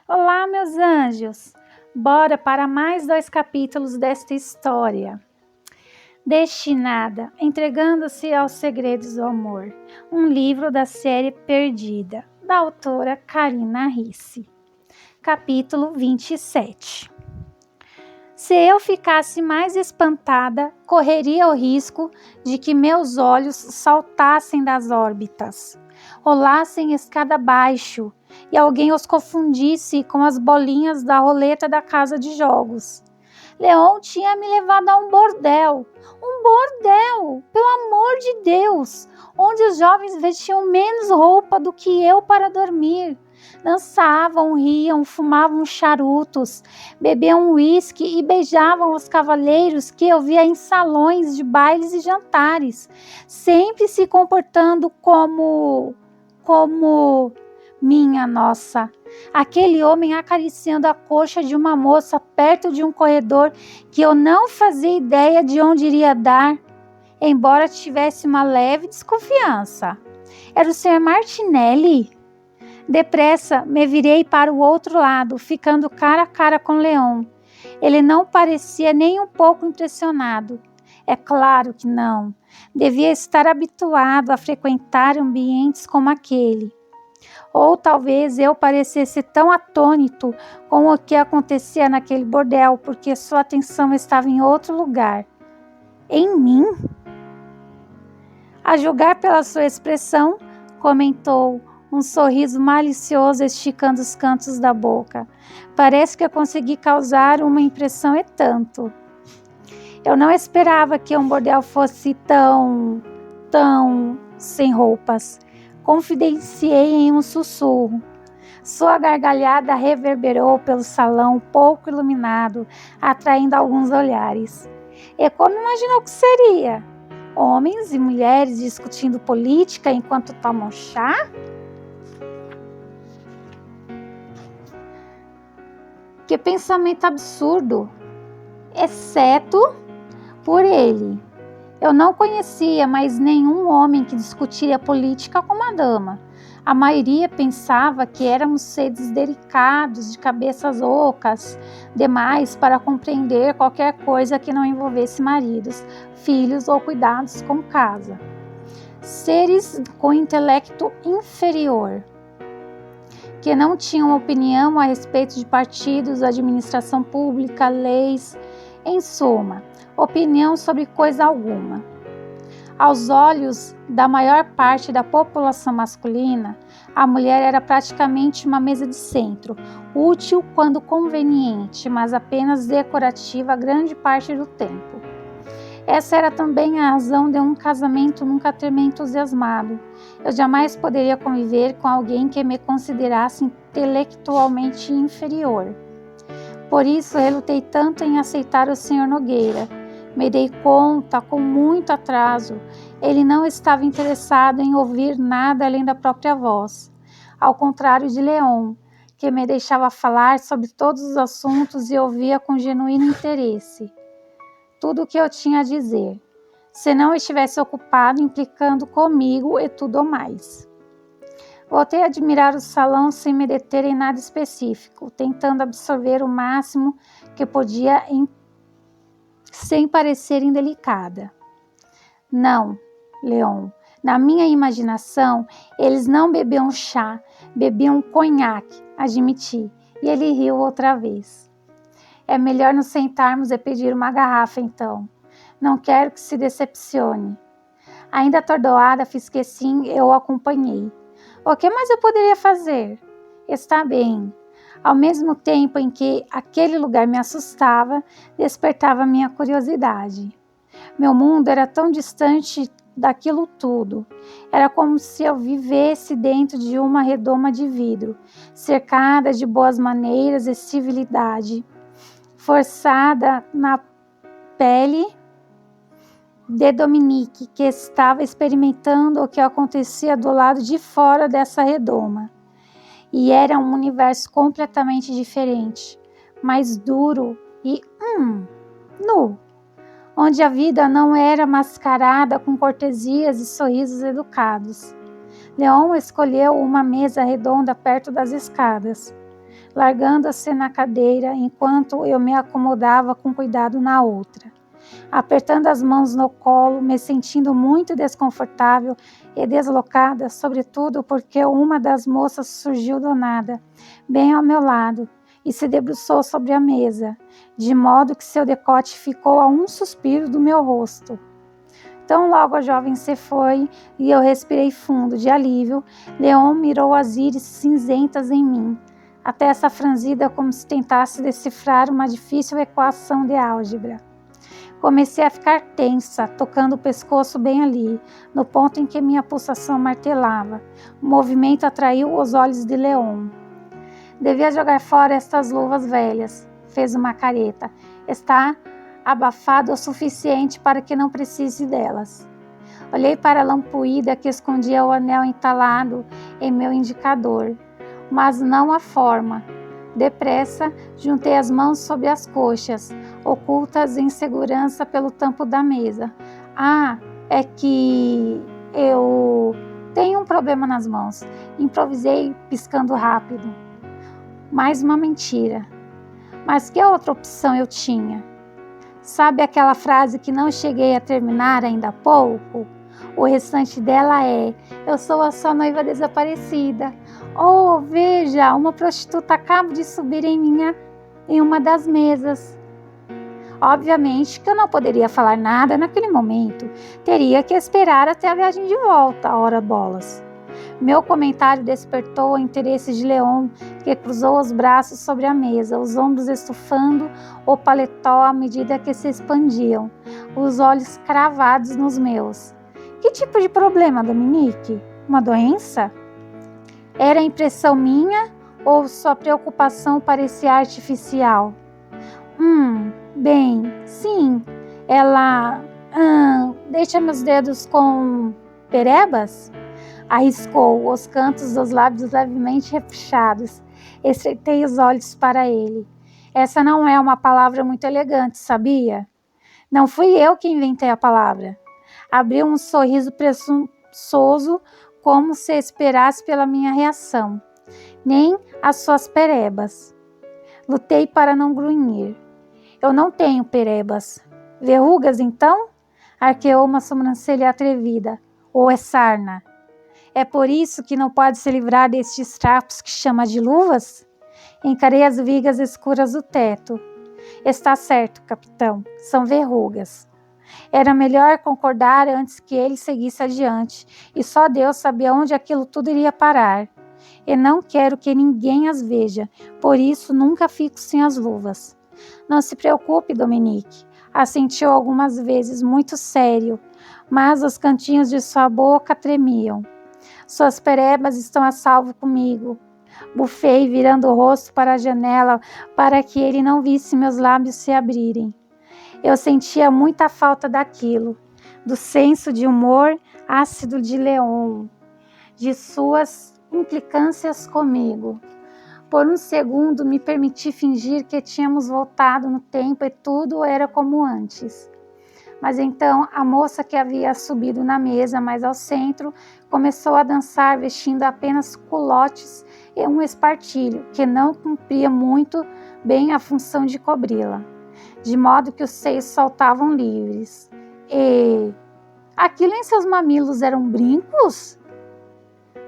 Olá, meus anjos! Bora para mais 2 capítulos desta história. Destinada, entregando-se aos segredos do amor. Um livro da série Perdida, da autora Karina Ricci. Capítulo 27. Se eu ficasse mais espantada, correria o risco de que meus olhos saltassem das órbitas, rolassem escada abaixo e alguém os confundisse com as bolinhas da roleta da casa de jogos. Leon tinha me levado a um bordel, pelo amor de Deus, onde os jovens vestiam menos roupa do que eu para dormir. Dançavam, riam, fumavam charutos, bebiam uísque e beijavam os cavalheiros que eu via em salões de bailes e jantares, sempre se comportando como... Minha nossa, aquele homem acariciando a coxa de uma moça perto de um corredor que eu não fazia ideia de onde iria dar, embora tivesse uma leve desconfiança. Era o Sr. Martinelli? Depressa, me virei para o outro lado, ficando cara a cara com Leon. Ele não parecia nem um pouco impressionado. É claro que não. Devia estar habituado a frequentar ambientes como aquele. Ou talvez eu parecesse tão atônito com o que acontecia naquele bordel, porque sua atenção estava em outro lugar. Em mim? A julgar pela sua expressão, comentou, um sorriso malicioso esticando os cantos da boca. Parece que eu consegui causar uma impressão e tanto. Eu não esperava que um bordel fosse tão sem roupas. Confidenciei em um sussurro. Sua gargalhada reverberou pelo salão pouco iluminado, atraindo alguns olhares. E como imaginou que seria? Homens e mulheres discutindo política enquanto tomam chá? Que pensamento absurdo! Exceto por ele. Eu não conhecia mais nenhum homem que discutiria política com uma dama. A maioria pensava que éramos seres delicados, de cabeças ocas, demais para compreender qualquer coisa que não envolvesse maridos, filhos ou cuidados com casa. Seres com intelecto inferior, que não tinham opinião a respeito de partidos, administração pública, leis, em suma, opinião sobre coisa alguma. Aos olhos da maior parte da população masculina, a mulher era praticamente uma mesa de centro, útil quando conveniente, mas apenas decorativa grande parte do tempo. Essa era também a razão de um casamento nunca ter me entusiasmado. Eu jamais poderia conviver com alguém que me considerasse intelectualmente inferior. Por isso, relutei tanto em aceitar o Sr. Nogueira. Me dei conta, com muito atraso, ele não estava interessado em ouvir nada além da própria voz. Ao contrário de Leon, que me deixava falar sobre todos os assuntos e ouvia com genuíno interesse tudo o que eu tinha a dizer, se não estivesse ocupado implicando comigo e tudo mais. Voltei a admirar o salão sem me deter em nada específico, tentando absorver o máximo que podia sem parecer indelicada. Não, Leon, na minha imaginação, eles não bebiam chá, bebiam conhaque, admiti, e ele riu outra vez. É melhor nos sentarmos e pedir uma garrafa, então. Não quero que se decepcione. Ainda atordoada, fiz que sim, eu o acompanhei. O que mais eu poderia fazer? Está bem. Ao mesmo tempo em que aquele lugar me assustava, despertava minha curiosidade. Meu mundo era tão distante daquilo tudo. Era como se eu vivesse dentro de uma redoma de vidro, cercada de boas maneiras e civilidade, forçada na pele de Dominique, que estava experimentando o que acontecia do lado de fora dessa redoma. E era um universo completamente diferente, mais duro e nu, onde a vida não era mascarada com cortesias e sorrisos educados. Leon escolheu uma mesa redonda perto das escadas. largando-se na cadeira enquanto eu me acomodava com cuidado na outra. Apertando as mãos no colo, me sentindo muito desconfortável e deslocada, sobretudo porque uma das moças surgiu do nada, bem ao meu lado, e se debruçou sobre a mesa, de modo que seu decote ficou a um suspiro do meu rosto. Tão logo a jovem se foi e eu respirei fundo de alívio, Leon mirou as íris cinzentas em mim, a testa franzida como se tentasse decifrar uma difícil equação de álgebra. Comecei a ficar tensa, tocando o pescoço bem ali, no ponto em que minha pulsação martelava. O movimento atraiu os olhos de Leon. Devia jogar fora estas luvas velhas, fez uma careta. Está abafado o suficiente para que não precise delas. Olhei para a lampuída que escondia o anel entalado em meu indicador, mas não a forma. Depressa, juntei as mãos sobre as coxas, ocultas em segurança pelo tampo da mesa. É que eu tenho um problema nas mãos. Improvisei, piscando rápido. Mais uma mentira. Mas que outra opção eu tinha? Sabe aquela frase que não cheguei a terminar ainda há pouco? O restante dela é: eu sou a sua noiva desaparecida. Oh, veja, uma prostituta acaba de subir em uma das mesas. Obviamente que eu não poderia falar nada naquele momento. Teria que esperar até a viagem de volta, ora bolas. Meu comentário despertou o interesse de Leon, que cruzou os braços sobre a mesa, os ombros estufando o paletó à medida que se expandiam, os olhos cravados nos meus. Que tipo de problema, Dominique? Uma doença? Era impressão minha ou sua preocupação parecia artificial? Bem, sim. Ela deixa meus dedos com perebas? Arriscou os cantos dos lábios levemente repuxados. Estreitei os olhos para ele. Essa não é uma palavra muito elegante, sabia? Não fui eu que inventei a palavra. Abriu um sorriso presunçoso, como se esperasse pela minha reação. Nem as suas perebas. Lutei para não grunhir. Eu não tenho perebas. Verrugas, então? Arqueou uma sobrancelha atrevida. Ou é sarna? É por isso que não pode se livrar destes trapos que chama de luvas? Encarei as vigas escuras do teto. Está certo, capitão. São verrugas. Era melhor concordar antes que ele seguisse adiante, e só Deus sabia onde aquilo tudo iria parar. E não quero que ninguém as veja, por isso nunca fico sem as luvas. Não se preocupe, Dominique. Assentiu algumas vezes, muito sério, mas os cantinhos de sua boca tremiam. Suas perebas estão a salvo comigo. Bufei, virando o rosto para a janela, para que ele não visse meus lábios se abrirem. Eu sentia muita falta daquilo, do senso de humor ácido de Leon, de suas implicâncias comigo. Por um segundo me permiti fingir que tínhamos voltado no tempo e tudo era como antes. Mas então a moça que havia subido na mesa mais ao centro começou a dançar vestindo apenas culotes e um espartilho que não cumpria muito bem a função de cobri-la, de modo que os seios saltavam livres. E aquilo em seus mamilos eram brincos?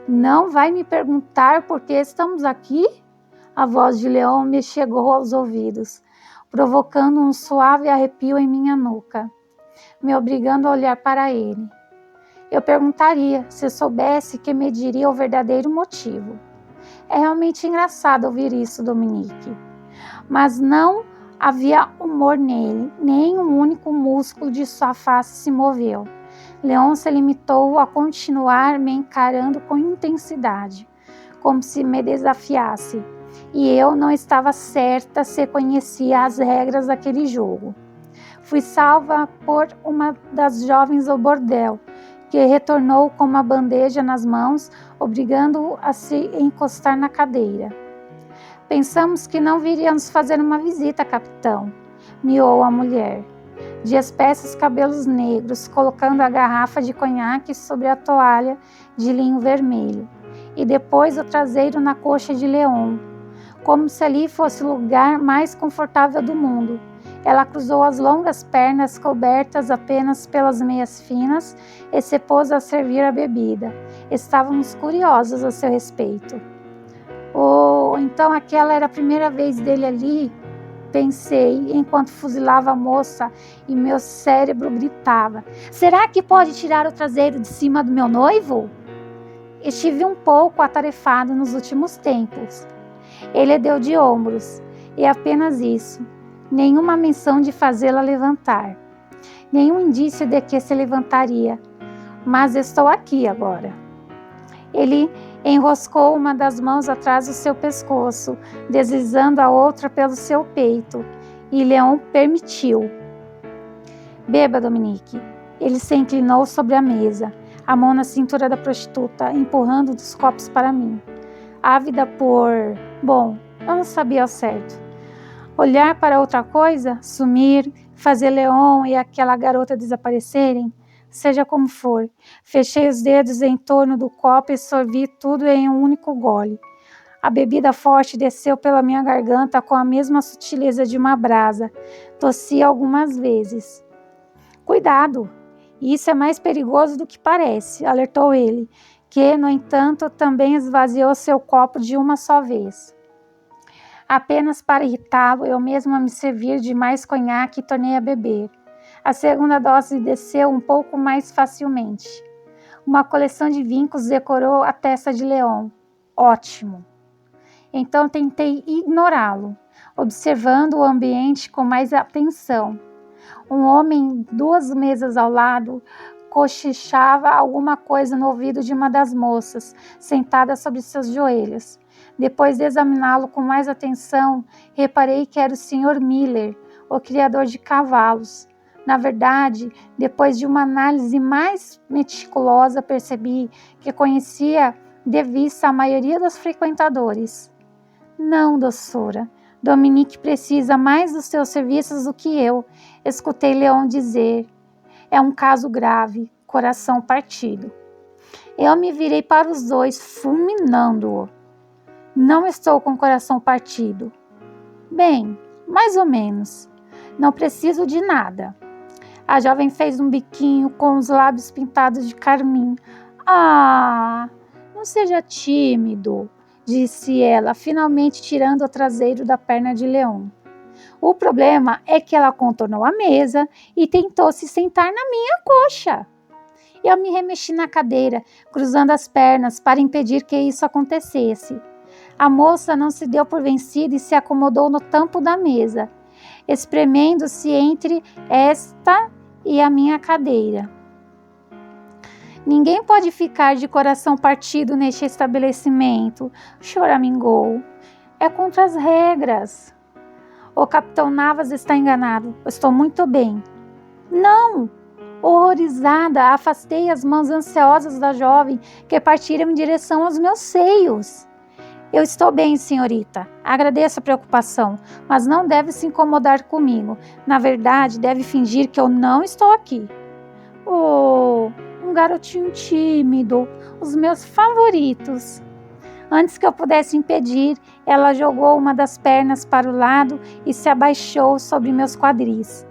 Não vai me perguntar por que estamos aqui? A voz de Leon me chegou aos ouvidos, provocando um suave arrepio em minha nuca, me obrigando a olhar para ele. Eu perguntaria se soubesse que me diria o verdadeiro motivo. É realmente engraçado ouvir isso, Dominique. Mas não havia humor nele, nem um único músculo de sua face se moveu. Leon se limitou a continuar me encarando com intensidade, como se me desafiasse, e eu não estava certa se conhecia as regras daquele jogo. Fui salva por uma das jovens do bordel, que retornou com uma bandeja nas mãos, obrigando-o a se encostar na cadeira. Pensamos que não viríamos fazer uma visita, capitão, miou a mulher, de espessos cabelos negros, colocando a garrafa de conhaque sobre a toalha de linho vermelho, e depois o traseiro na coxa de Leon, como se ali fosse o lugar mais confortável do mundo. Ela cruzou as longas pernas cobertas apenas pelas meias finas e se pôs a servir a bebida. Estávamos curiosos a seu respeito. Então aquela era a primeira vez dele ali, pensei, enquanto fuzilava a moça e meu cérebro gritava: será que pode tirar o traseiro de cima do meu noivo? Estive um pouco atarefado nos últimos tempos. Ele deu de ombros, e apenas isso. Nenhuma menção de fazê-la levantar. Nenhum indício de que se levantaria. Mas estou aqui agora. Ele enroscou uma das mãos atrás do seu pescoço, deslizando a outra pelo seu peito, e Leon permitiu. Beba, Dominique. Ele se inclinou sobre a mesa, a mão na cintura da prostituta, empurrando os copos para mim. Ávida por... Bom, eu não sabia ao certo. Olhar para outra coisa, sumir, fazer Leon e aquela garota desaparecerem, seja como for. Fechei os dedos em torno do copo e sorvi tudo em um único gole. A bebida forte desceu pela minha garganta com a mesma sutileza de uma brasa. Tossi algumas vezes. Cuidado! Isso é mais perigoso do que parece, alertou ele, que, no entanto, também esvaziou seu copo de uma só vez. Apenas para irritá-lo, eu mesma me servir de mais conhaque e tornei a beber. A segunda dose desceu um pouco mais facilmente. Uma coleção de vincos decorou a testa de Leon. Ótimo! Então tentei ignorá-lo, observando o ambiente com mais atenção. Um homem, 2 mesas ao lado, cochichava alguma coisa no ouvido de uma das moças, sentada sobre seus joelhos. Depois de examiná-lo com mais atenção, reparei que era o Sr. Miller, o criador de cavalos. Na verdade, depois de uma análise mais meticulosa, percebi que conhecia de vista a maioria dos frequentadores. Não, doçura. Dominique precisa mais dos seus serviços do que eu, escutei Leon dizer. É um caso grave, coração partido. Eu me virei para os dois, fulminando-o. Não estou com o coração partido. Bem, mais ou menos. Não preciso de nada. A jovem fez um biquinho com os lábios pintados de carmim. Ah, não seja tímido, disse ela, finalmente tirando o traseiro da perna de Leon. O problema é que ela contornou a mesa e tentou se sentar na minha coxa. Eu me remexi na cadeira, cruzando as pernas para impedir que isso acontecesse. A moça não se deu por vencida e se acomodou no tampo da mesa, espremendo-se entre esta e a minha cadeira. Ninguém pode ficar de coração partido neste estabelecimento, choramingou. É contra as regras. O capitão Navas está enganado. Eu estou muito bem. Não! Horrorizada, afastei as mãos ansiosas da jovem que partiram em direção aos meus seios. Eu estou bem, senhorita. Agradeço a preocupação, mas não deve se incomodar comigo. Na verdade, deve fingir que eu não estou aqui. Oh, um garotinho tímido, os meus favoritos. Antes que eu pudesse impedir, ela jogou uma das pernas para o lado e se abaixou sobre meus quadris.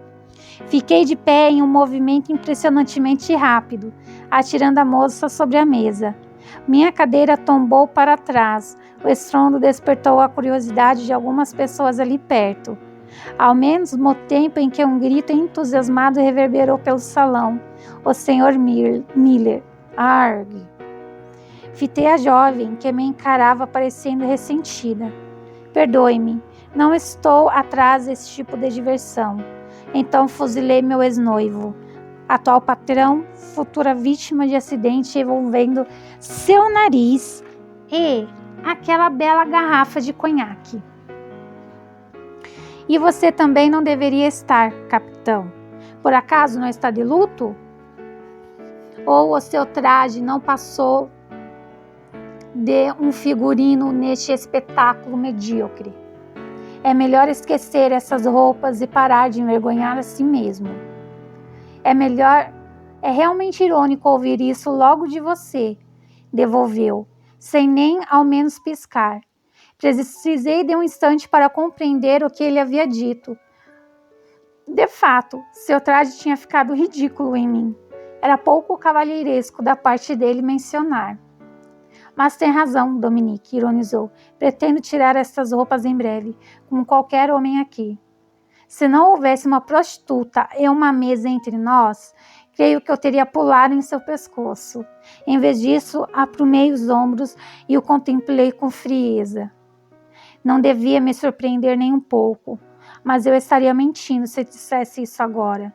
Fiquei de pé em um movimento impressionantemente rápido, atirando a moça sobre a mesa. Minha cadeira tombou para trás. O estrondo despertou a curiosidade de algumas pessoas ali perto. Ao mesmo tempo em que um grito entusiasmado reverberou pelo salão. O Sr. Miller. Arg! Fitei a jovem, que me encarava parecendo ressentida. Perdoe-me, não estou atrás desse tipo de diversão. Então fuzilei meu ex-noivo, atual patrão, futura vítima de acidente envolvendo seu nariz e aquela bela garrafa de conhaque. E você também não deveria estar, capitão. Por acaso não está de luto? Ou o seu traje não passou de um figurino neste espetáculo medíocre? É melhor esquecer essas roupas e parar de envergonhar a si mesmo. É realmente irônico ouvir isso logo de você, devolveu, sem nem ao menos piscar. Precisei de um instante para compreender o que ele havia dito. De fato, seu traje tinha ficado ridículo em mim. Era pouco cavalheiresco da parte dele mencionar. Mas tem razão, Dominique, ironizou. Pretendo tirar estas roupas em breve, como qualquer homem aqui. Se não houvesse uma prostituta e uma mesa entre nós, creio que eu teria pulado em seu pescoço. Em vez disso, aprumei os ombros e o contemplei com frieza. Não devia me surpreender nem um pouco, mas eu estaria mentindo se dissesse isso agora.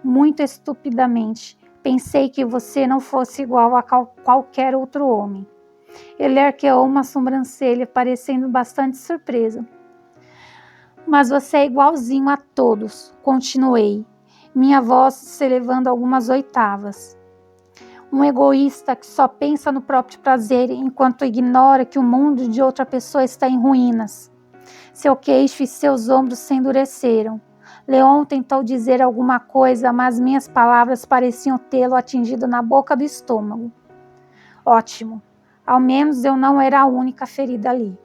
Muito estupidamente, pensei que você não fosse igual a qualquer outro homem. Ele arqueou uma sobrancelha, parecendo bastante surpreso. Mas você é igualzinho a todos, continuei, minha voz se elevando algumas oitavas. Um egoísta que só pensa no próprio prazer enquanto ignora que o mundo de outra pessoa está em ruínas. Seu queixo e seus ombros se endureceram. Leon tentou dizer alguma coisa, mas minhas palavras pareciam tê-lo atingido na boca do estômago. Ótimo, ao menos eu não era a única ferida ali.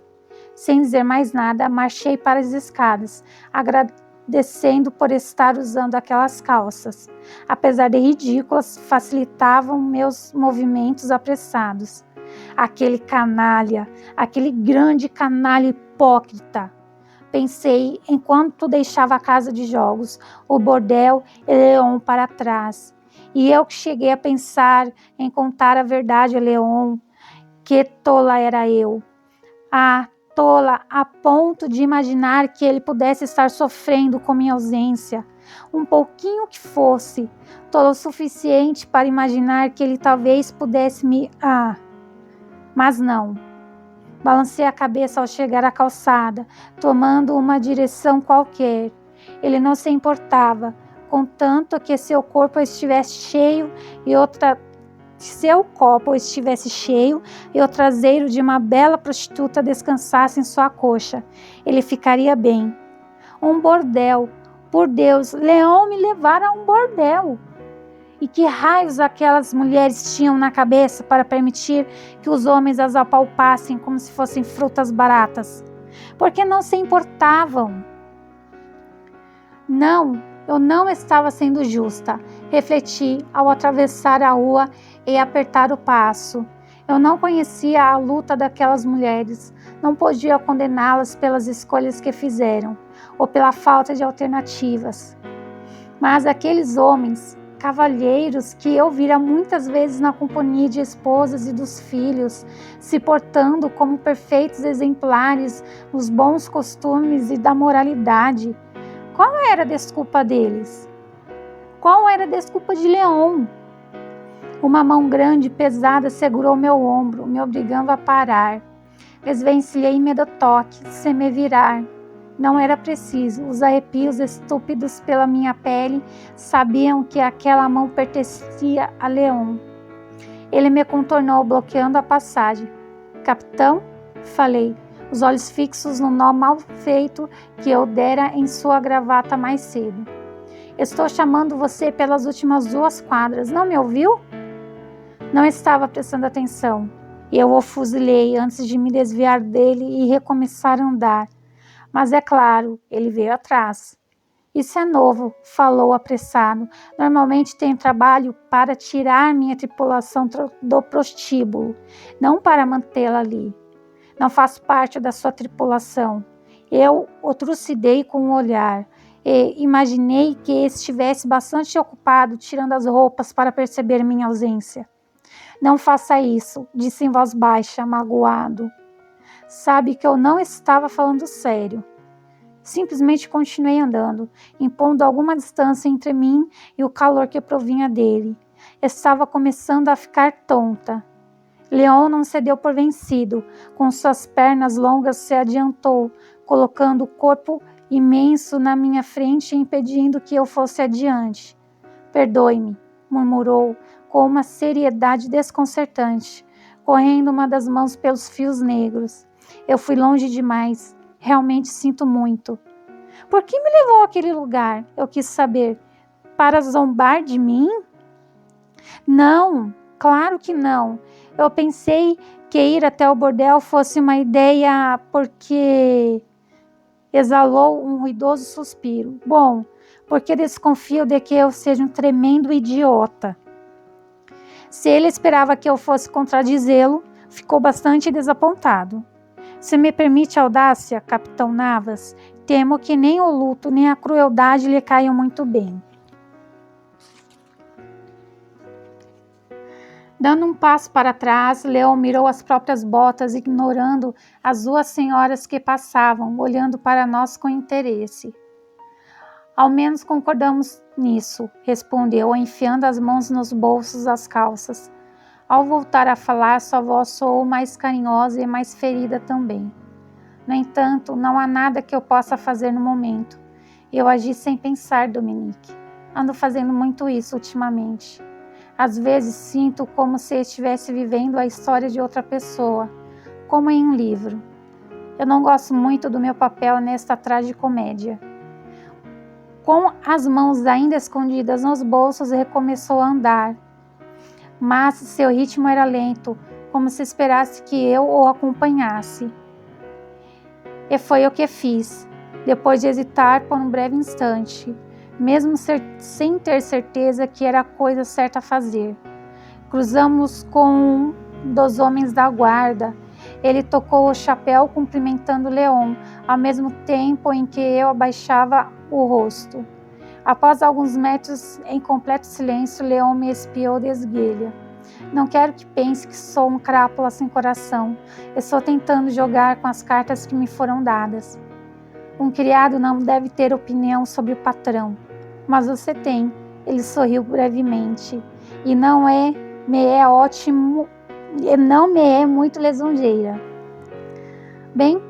Sem dizer mais nada, marchei para as escadas, agradecendo por estar usando aquelas calças. Apesar de ridículas, facilitavam meus movimentos apressados. Aquele canalha, aquele grande canalha hipócrita. Pensei enquanto deixava a casa de jogos, o bordel e Leon para trás. E eu que cheguei a pensar em contar a verdade a Leon. Que tola era eu. Tola a ponto de imaginar que ele pudesse estar sofrendo com minha ausência. Um pouquinho que fosse. Tola o suficiente para imaginar que ele talvez pudesse me... Mas não. Balancei a cabeça ao chegar à calçada, tomando uma direção qualquer. Ele não se importava, contanto que seu copo estivesse cheio e o traseiro de uma bela prostituta descansasse em sua coxa. Ele ficaria bem. Um bordel. Por Deus, Leon me levara a um bordel. E que raios aquelas mulheres tinham na cabeça para permitir que os homens as apalpassem como se fossem frutas baratas? Por que não se importavam? Não, eu não estava sendo justa, refleti ao atravessar a rua e apertar o passo. Eu não conhecia a luta daquelas mulheres, não podia condená-las pelas escolhas que fizeram, ou pela falta de alternativas. Mas aqueles homens, cavalheiros que eu vira muitas vezes na companhia de esposas e dos filhos, se portando como perfeitos exemplares dos bons costumes e da moralidade, qual era a desculpa deles? Qual era a desculpa de Leon? Uma mão grande e pesada segurou meu ombro, me obrigando a parar. Desvencilhei-me do toque, sem me virar. Não era preciso. Os arrepios estúpidos pela minha pele sabiam que aquela mão pertencia a Leon. Ele me contornou, bloqueando a passagem. Capitão? Falei, os olhos fixos no nó mal feito que eu dera em sua gravata mais cedo. Estou chamando você pelas últimas 2 quadras. Não me ouviu? Não estava prestando atenção. Eu o fuzilei antes de me desviar dele e recomeçar a andar. Mas é claro, ele veio atrás. Isso é novo, falou apressado. Normalmente tenho trabalho para tirar minha tripulação do prostíbulo, não para mantê-la ali. Não faço parte da sua tripulação. Eu o trucidei com um olhar e imaginei que estivesse bastante ocupado tirando as roupas para perceber minha ausência. Não faça isso, disse em voz baixa, magoado. Sabe que eu não estava falando sério. Simplesmente continuei andando, impondo alguma distância entre mim e o calor que provinha dele. Estava começando a ficar tonta. Leon não se deu por vencido. Com suas pernas longas se adiantou, colocando o corpo imenso na minha frente e impedindo que eu fosse adiante. Perdoe-me, murmurou com uma seriedade desconcertante, correndo uma das mãos pelos fios negros. Eu fui longe demais. Realmente sinto muito. Por que me levou àquele lugar? Eu quis saber. Para zombar de mim? Não, claro que não. Eu pensei que ir até o bordel fosse uma ideia, porque exalou um ruidoso suspiro. Bom, porque desconfio de que eu seja um tremendo idiota. Se ele esperava que eu fosse contradizê-lo, ficou bastante desapontado. Se me permite a audácia, capitão Navas, temo que nem o luto nem a crueldade lhe caiam muito bem. Dando um passo para trás, Leon mirou as próprias botas, ignorando as duas senhoras que passavam, olhando para nós com interesse. Ao menos concordamos nisso, respondeu, enfiando as mãos nos bolsos das calças. Ao voltar a falar, sua voz soou mais carinhosa e mais ferida também. No entanto, não há nada que eu possa fazer no momento. Eu agi sem pensar, Dominique. Ando fazendo muito isso ultimamente. Às vezes sinto como se estivesse vivendo a história de outra pessoa, como em um livro. Eu não gosto muito do meu papel nesta tragicomédia. Com as mãos ainda escondidas nos bolsos, recomeçou a andar. Mas seu ritmo era lento, como se esperasse que eu o acompanhasse. E foi o que fiz, depois de hesitar por um breve instante, mesmo sem ter certeza que era a coisa certa a fazer. Cruzamos com um dos homens da guarda. Ele tocou o chapéu cumprimentando Leon, ao mesmo tempo em que eu abaixava o rosto. Após alguns metros em completo silêncio, Leon me espiou de esguelha. Não quero que pense que sou um crápula sem coração. Estou tentando jogar com as cartas que me foram dadas. Um criado não deve ter opinião sobre o patrão. Mas você tem. Ele sorriu brevemente. E não me é muito lisonjeira. Bem,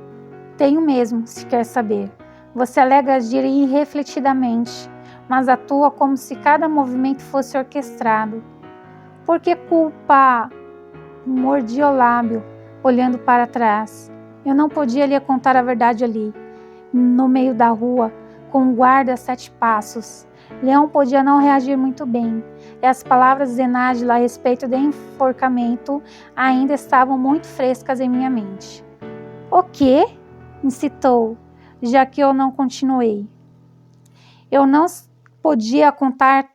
tenho mesmo, se quer saber. Você alega agir irrefletidamente, mas atua como se cada movimento fosse orquestrado. Por que culpa? Mordi o lábio, olhando para trás. Eu não podia lhe contar a verdade ali, no meio da rua, com um guarda a 7 passos. Leão podia não reagir muito bem, e as palavras de Nájila a respeito do enforcamento ainda estavam muito frescas em minha mente. O quê? Incitou, já que eu não continuei. Eu não podia contar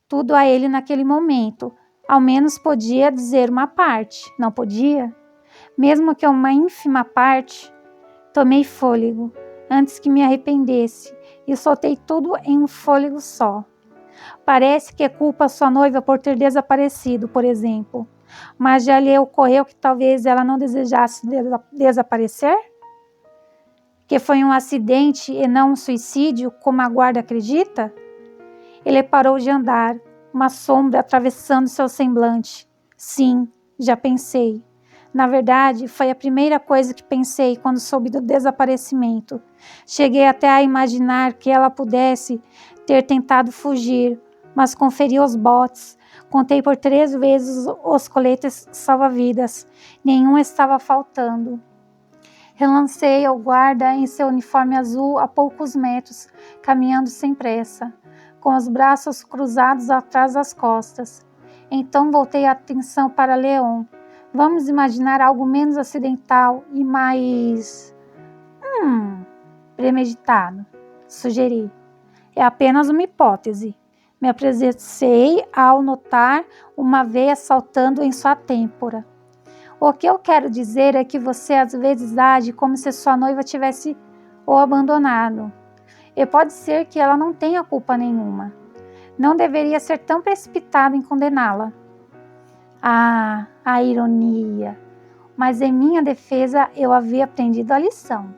tudo a ele naquele momento. Ao menos podia dizer uma parte, não podia? Mesmo que uma ínfima parte. Tomei fôlego, antes que me arrependesse, e soltei tudo em um fôlego só. Parece que culpa sua noiva por ter desaparecido, por exemplo. Mas já lhe ocorreu que talvez ela não desejasse desaparecer? Que foi um acidente e não um suicídio, como a guarda acredita? Ele parou de andar, uma sombra atravessando seu semblante. Sim, já pensei. Na verdade, foi a primeira coisa que pensei quando soube do desaparecimento. Cheguei até a imaginar que ela pudesse ter tentado fugir, mas conferi os botes. Contei por 3 vezes os coletes salva-vidas. Nenhum estava faltando. Relancei ao guarda em seu uniforme azul a poucos metros, caminhando sem pressa, com os braços cruzados atrás das costas. Então voltei a atenção para Leon. Vamos imaginar algo menos acidental e mais... premeditado, sugeri. É apenas uma hipótese. Me apresentei ao notar uma veia saltando em sua têmpora. O que eu quero dizer é que você às vezes age como se sua noiva tivesse o abandonado. E pode ser que ela não tenha culpa nenhuma. Não deveria ser tão precipitado em condená-la. Ah, a ironia! Mas em minha defesa eu havia aprendido a lição.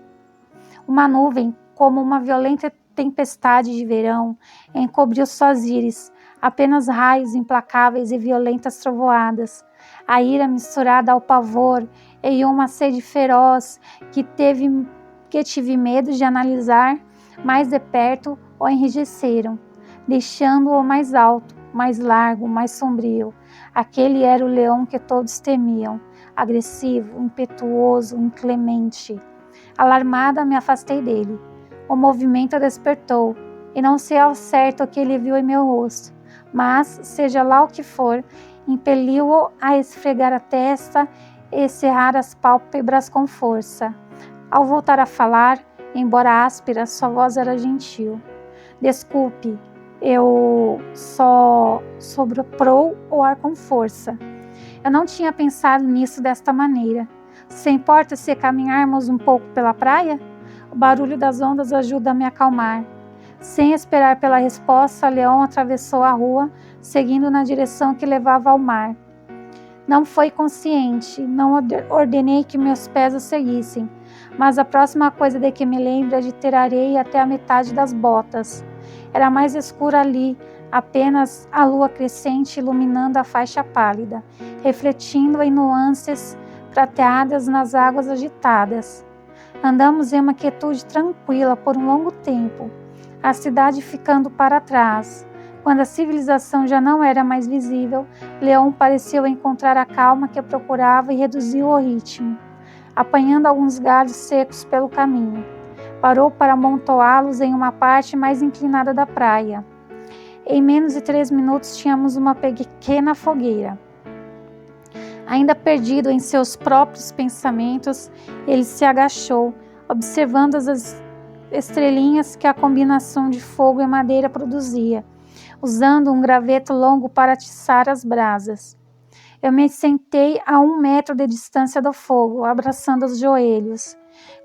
Uma nuvem, como uma violenta tempestade de verão, encobriu suas íris, apenas raios implacáveis e violentas trovoadas. A ira misturada ao pavor e uma sede feroz que tive medo de analisar mais de perto o enrijeceram, deixando-o mais alto, mais largo, mais sombrio. Aquele era o leão que todos temiam, agressivo, impetuoso, inclemente. Alarmada, me afastei dele. O movimento despertou, e não sei ao certo o que ele viu em meu rosto, mas, seja lá o que for, impeliu-o a esfregar a testa e cerrar as pálpebras com força. Ao voltar a falar, embora áspera, sua voz era gentil. Desculpe, eu só sobrou o ar com força. Eu não tinha pensado nisso desta maneira. Se importa se caminharmos um pouco pela praia? O barulho das ondas ajuda a me acalmar. Sem esperar pela resposta, Leon atravessou a rua, seguindo na direção que levava ao mar. Não foi consciente, não ordenei que meus pés o seguissem, mas a próxima coisa de que me lembro é de ter areia até a metade das botas. Era mais escuro ali, apenas a lua crescente iluminando a faixa pálida, refletindo em nuances prateadas nas águas agitadas. Andamos em uma quietude tranquila por um longo tempo, a cidade ficando para trás. Quando a civilização já não era mais visível, Leon pareceu encontrar a calma que procurava e reduziu o ritmo, apanhando alguns galhos secos pelo caminho. Parou para amontoá-los em uma parte mais inclinada da praia. Em menos de 3 minutos tínhamos uma pequena fogueira. Ainda perdido em seus próprios pensamentos, ele se agachou, observando as estrelinhas que a combinação de fogo e madeira produzia, usando um graveto longo para atiçar as brasas. Eu me sentei a 1 metro de distância do fogo, abraçando os joelhos.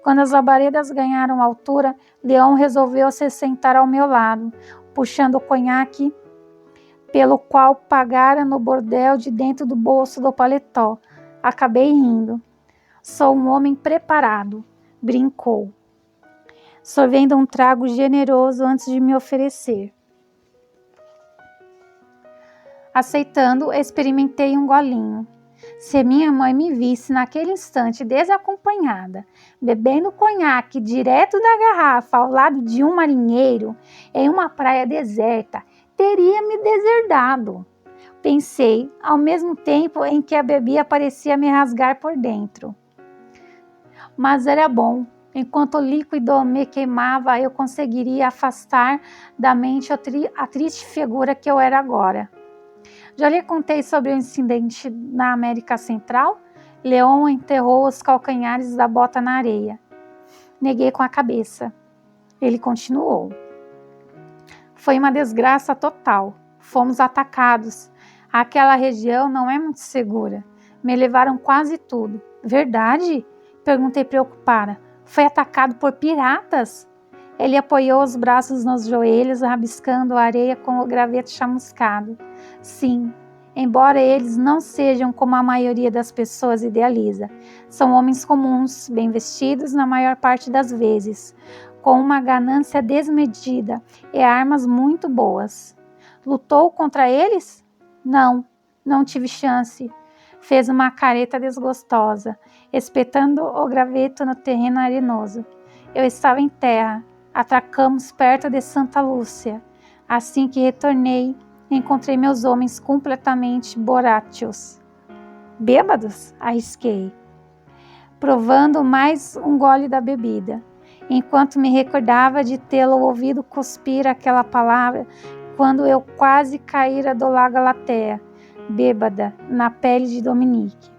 Quando as labaredas ganharam altura, Leon resolveu se sentar ao meu lado, puxando o conhaque pelo qual pagara no bordel de dentro do bolso do paletó. Acabei rindo. Sou um homem preparado, brincou, sorvendo um trago generoso antes de me oferecer. Aceitando, experimentei um golinho. Se minha mãe me visse naquele instante desacompanhada, bebendo conhaque direto da garrafa ao lado de um marinheiro, em uma praia deserta, teria me deserdado. Pensei, ao mesmo tempo em que a bebida parecia me rasgar por dentro. Mas era bom. Enquanto o líquido me queimava, eu conseguiria afastar da mente a triste figura que eu era agora. Já lhe contei sobre o incidente na América Central? Leon enterrou os calcanhares da bota na areia. Neguei com a cabeça. Ele continuou. Foi uma desgraça total. Fomos atacados. Aquela região não é muito segura. Me levaram quase tudo. Verdade? Perguntei preocupada. Foi atacado por piratas? Ele apoiou os braços nos joelhos, rabiscando a areia com o graveto chamuscado. Sim, embora eles não sejam como a maioria das pessoas idealiza. São homens comuns, bem vestidos na maior parte das vezes, com uma ganância desmedida e armas muito boas. Lutou contra eles? Não tive chance. Fez uma careta desgostosa, espetando o graveto no terreno arenoso. Eu estava em terra. Atracamos perto de Santa Lúcia. Assim que retornei, encontrei meus homens completamente borátios. Bêbados? Arrisquei, provando mais um gole da bebida, enquanto me recordava de tê-lo ouvido cuspir aquela palavra quando eu quase caíra do lago Galatea, bêbada, na pele de Dominique.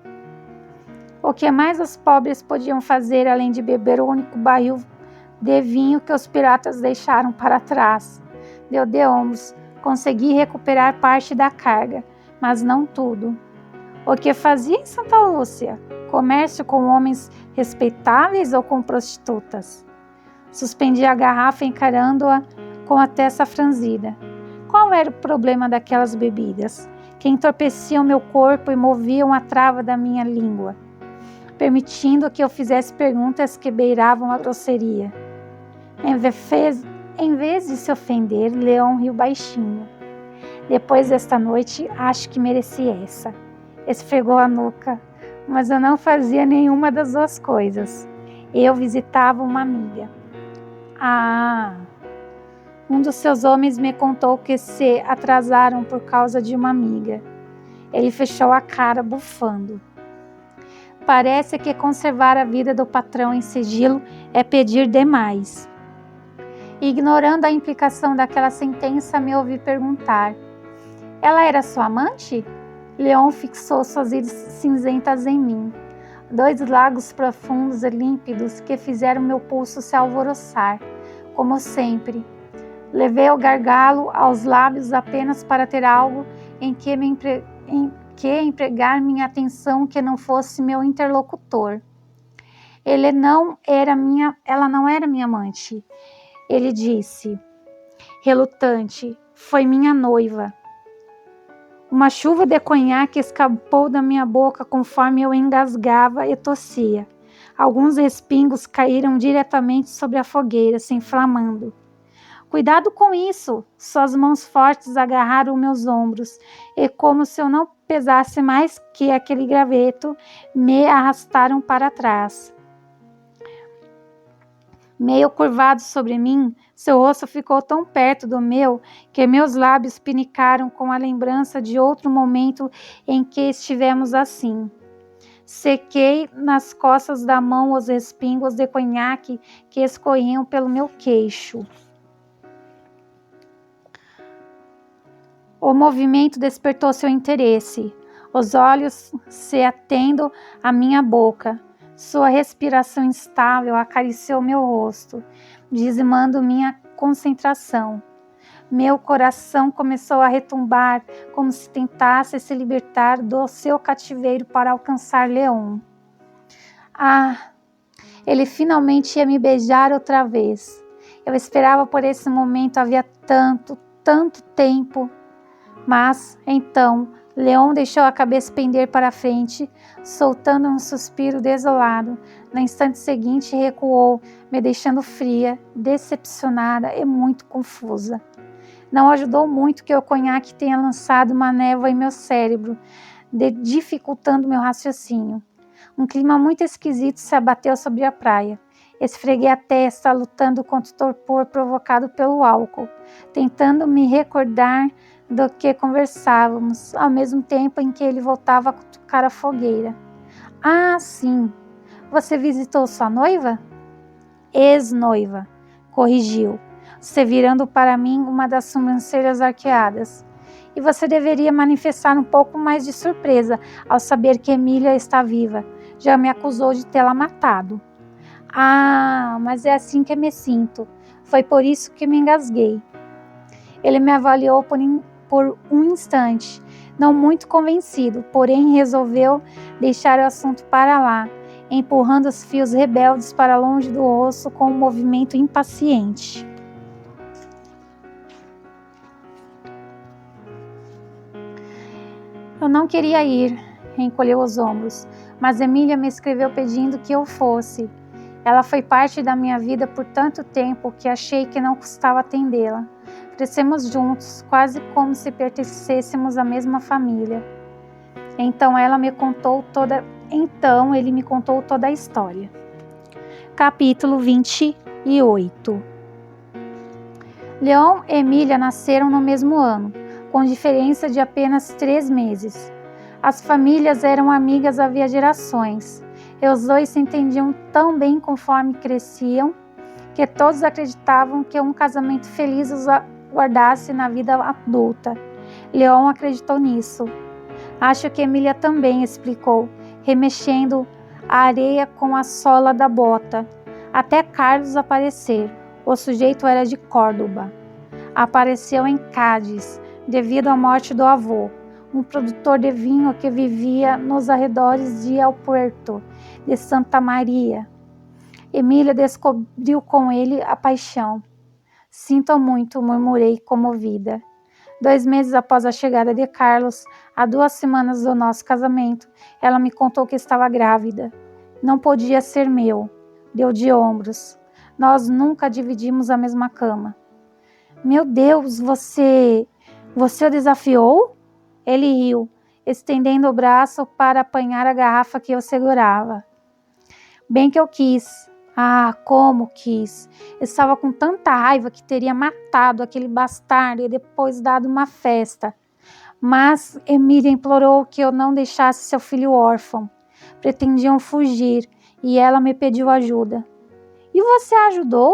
O que mais os pobres podiam fazer além de beber o único barril de vinho que os piratas deixaram para trás? Deu de ombros. Consegui recuperar parte da carga, mas não tudo. O que fazia em Santa Lúcia? Comércio com homens respeitáveis ou com prostitutas? Suspendi a garrafa encarando-a com a testa franzida. Qual era o problema daquelas bebidas, que entorpeciam meu corpo e moviam a trava da minha língua, permitindo que eu fizesse perguntas que beiravam a grosseria? Em vez de se ofender, Leon riu baixinho. Depois desta noite, acho que mereci essa. Esfregou a nuca, mas eu não fazia nenhuma das duas coisas. Eu visitava uma amiga. Um dos seus homens me contou que se atrasaram por causa de uma amiga. Ele fechou a cara, bufando. Parece que conservar a vida do patrão em sigilo é pedir demais. Ignorando a implicação daquela sentença, me ouvi perguntar. Ela era sua amante? Leon fixou suas íris cinzentas em mim. 2 lagos profundos e límpidos que fizeram meu pulso se alvoroçar, como sempre. Levei o gargalo aos lábios apenas para ter algo em que empregar minha atenção que não fosse meu interlocutor. Ela não era minha amante. Ele disse, relutante, foi minha noiva. Uma chuva de conhaque escapou da minha boca conforme eu engasgava e tossia. Alguns respingos caíram diretamente sobre a fogueira, se inflamando. Cuidado com isso! Suas mãos fortes agarraram meus ombros e, como se eu não pesasse mais que aquele graveto, me arrastaram para trás. Meio curvado sobre mim, seu rosto ficou tão perto do meu que meus lábios pinicaram com a lembrança de outro momento em que estivemos assim. Sequei nas costas da mão os respingos de conhaque que escorriam pelo meu queixo. O movimento despertou seu interesse, os olhos se atendo à minha boca. Sua respiração instável acariciou meu rosto, dizimando minha concentração. Meu coração começou a retumbar, como se tentasse se libertar do seu cativeiro para alcançar Leon. Ele finalmente ia me beijar outra vez. Eu esperava por esse momento havia tanto tempo. Mas, então, Leon deixou a cabeça pender para a frente, soltando um suspiro desolado. No instante seguinte, recuou, me deixando fria, decepcionada e muito confusa. Não ajudou muito que o conhaque tenha lançado uma névoa em meu cérebro, dificultando meu raciocínio. Um clima muito esquisito se abateu sobre a praia. Esfreguei a testa, lutando contra o torpor provocado pelo álcool, tentando me recordar do que conversávamos, ao mesmo tempo em que ele voltava a cutucar a fogueira. Ah, sim. Você visitou sua noiva? Ex-noiva, corrigiu, se virando para mim uma das sobrancelhas arqueadas. E você deveria manifestar um pouco mais de surpresa ao saber que Emília está viva. Já me acusou de tê-la matado. Ah, mas é assim que me sinto. Foi por isso que me engasguei. Ele me avaliou por um instante, não muito convencido, porém resolveu deixar o assunto para lá, empurrando os fios rebeldes para longe do osso com um movimento impaciente. Eu não queria ir, encolheu os ombros, mas Emília me escreveu pedindo que eu fosse. Ela foi parte da minha vida por tanto tempo que achei que não custava atendê-la. Crescemos juntos, quase como se pertencêssemos à mesma família. Então ele me contou toda a história. Capítulo 28. Leon e Emília nasceram no mesmo ano, com diferença de apenas 3 meses. As famílias eram amigas havia gerações, e os dois se entendiam tão bem conforme cresciam, que todos acreditavam que um casamento feliz os guardasse na vida adulta. Leon acreditou nisso. Acho que Emília também, explicou, remexendo a areia com a sola da bota, até Carlos aparecer. O sujeito era de Córdoba. Apareceu em Cádiz, devido à morte do avô, um produtor de vinho que vivia nos arredores de El Puerto, de Santa Maria. Emília descobriu com ele a paixão. Sinto muito, murmurei comovida. 2 meses após a chegada de Carlos, a 2 semanas do nosso casamento, ela me contou que estava grávida. Não podia ser meu. Deu de ombros. Nós nunca dividimos a mesma cama. Meu Deus, você o desafiou? Ele riu, estendendo o braço para apanhar a garrafa que eu segurava. Bem que eu quis. Ah, como quis! Estava com tanta raiva que teria matado aquele bastardo e depois dado uma festa. Mas Emília implorou que eu não deixasse seu filho órfão. Pretendiam fugir e ela me pediu ajuda. E você ajudou?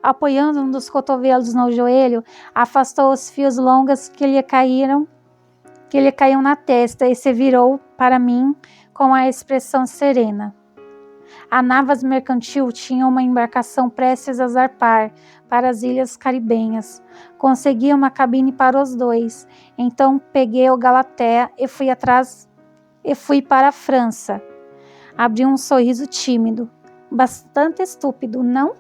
Apoiando um dos cotovelos no joelho, afastou os fios longos que lhe caíam na testa e se virou para mim com a expressão serena. A navas mercantil tinha uma embarcação prestes a zarpar para as ilhas caribenhas. Consegui uma cabine para os dois. Então peguei o Galatea e fui para a França. Abri um sorriso tímido. Bastante estúpido, não?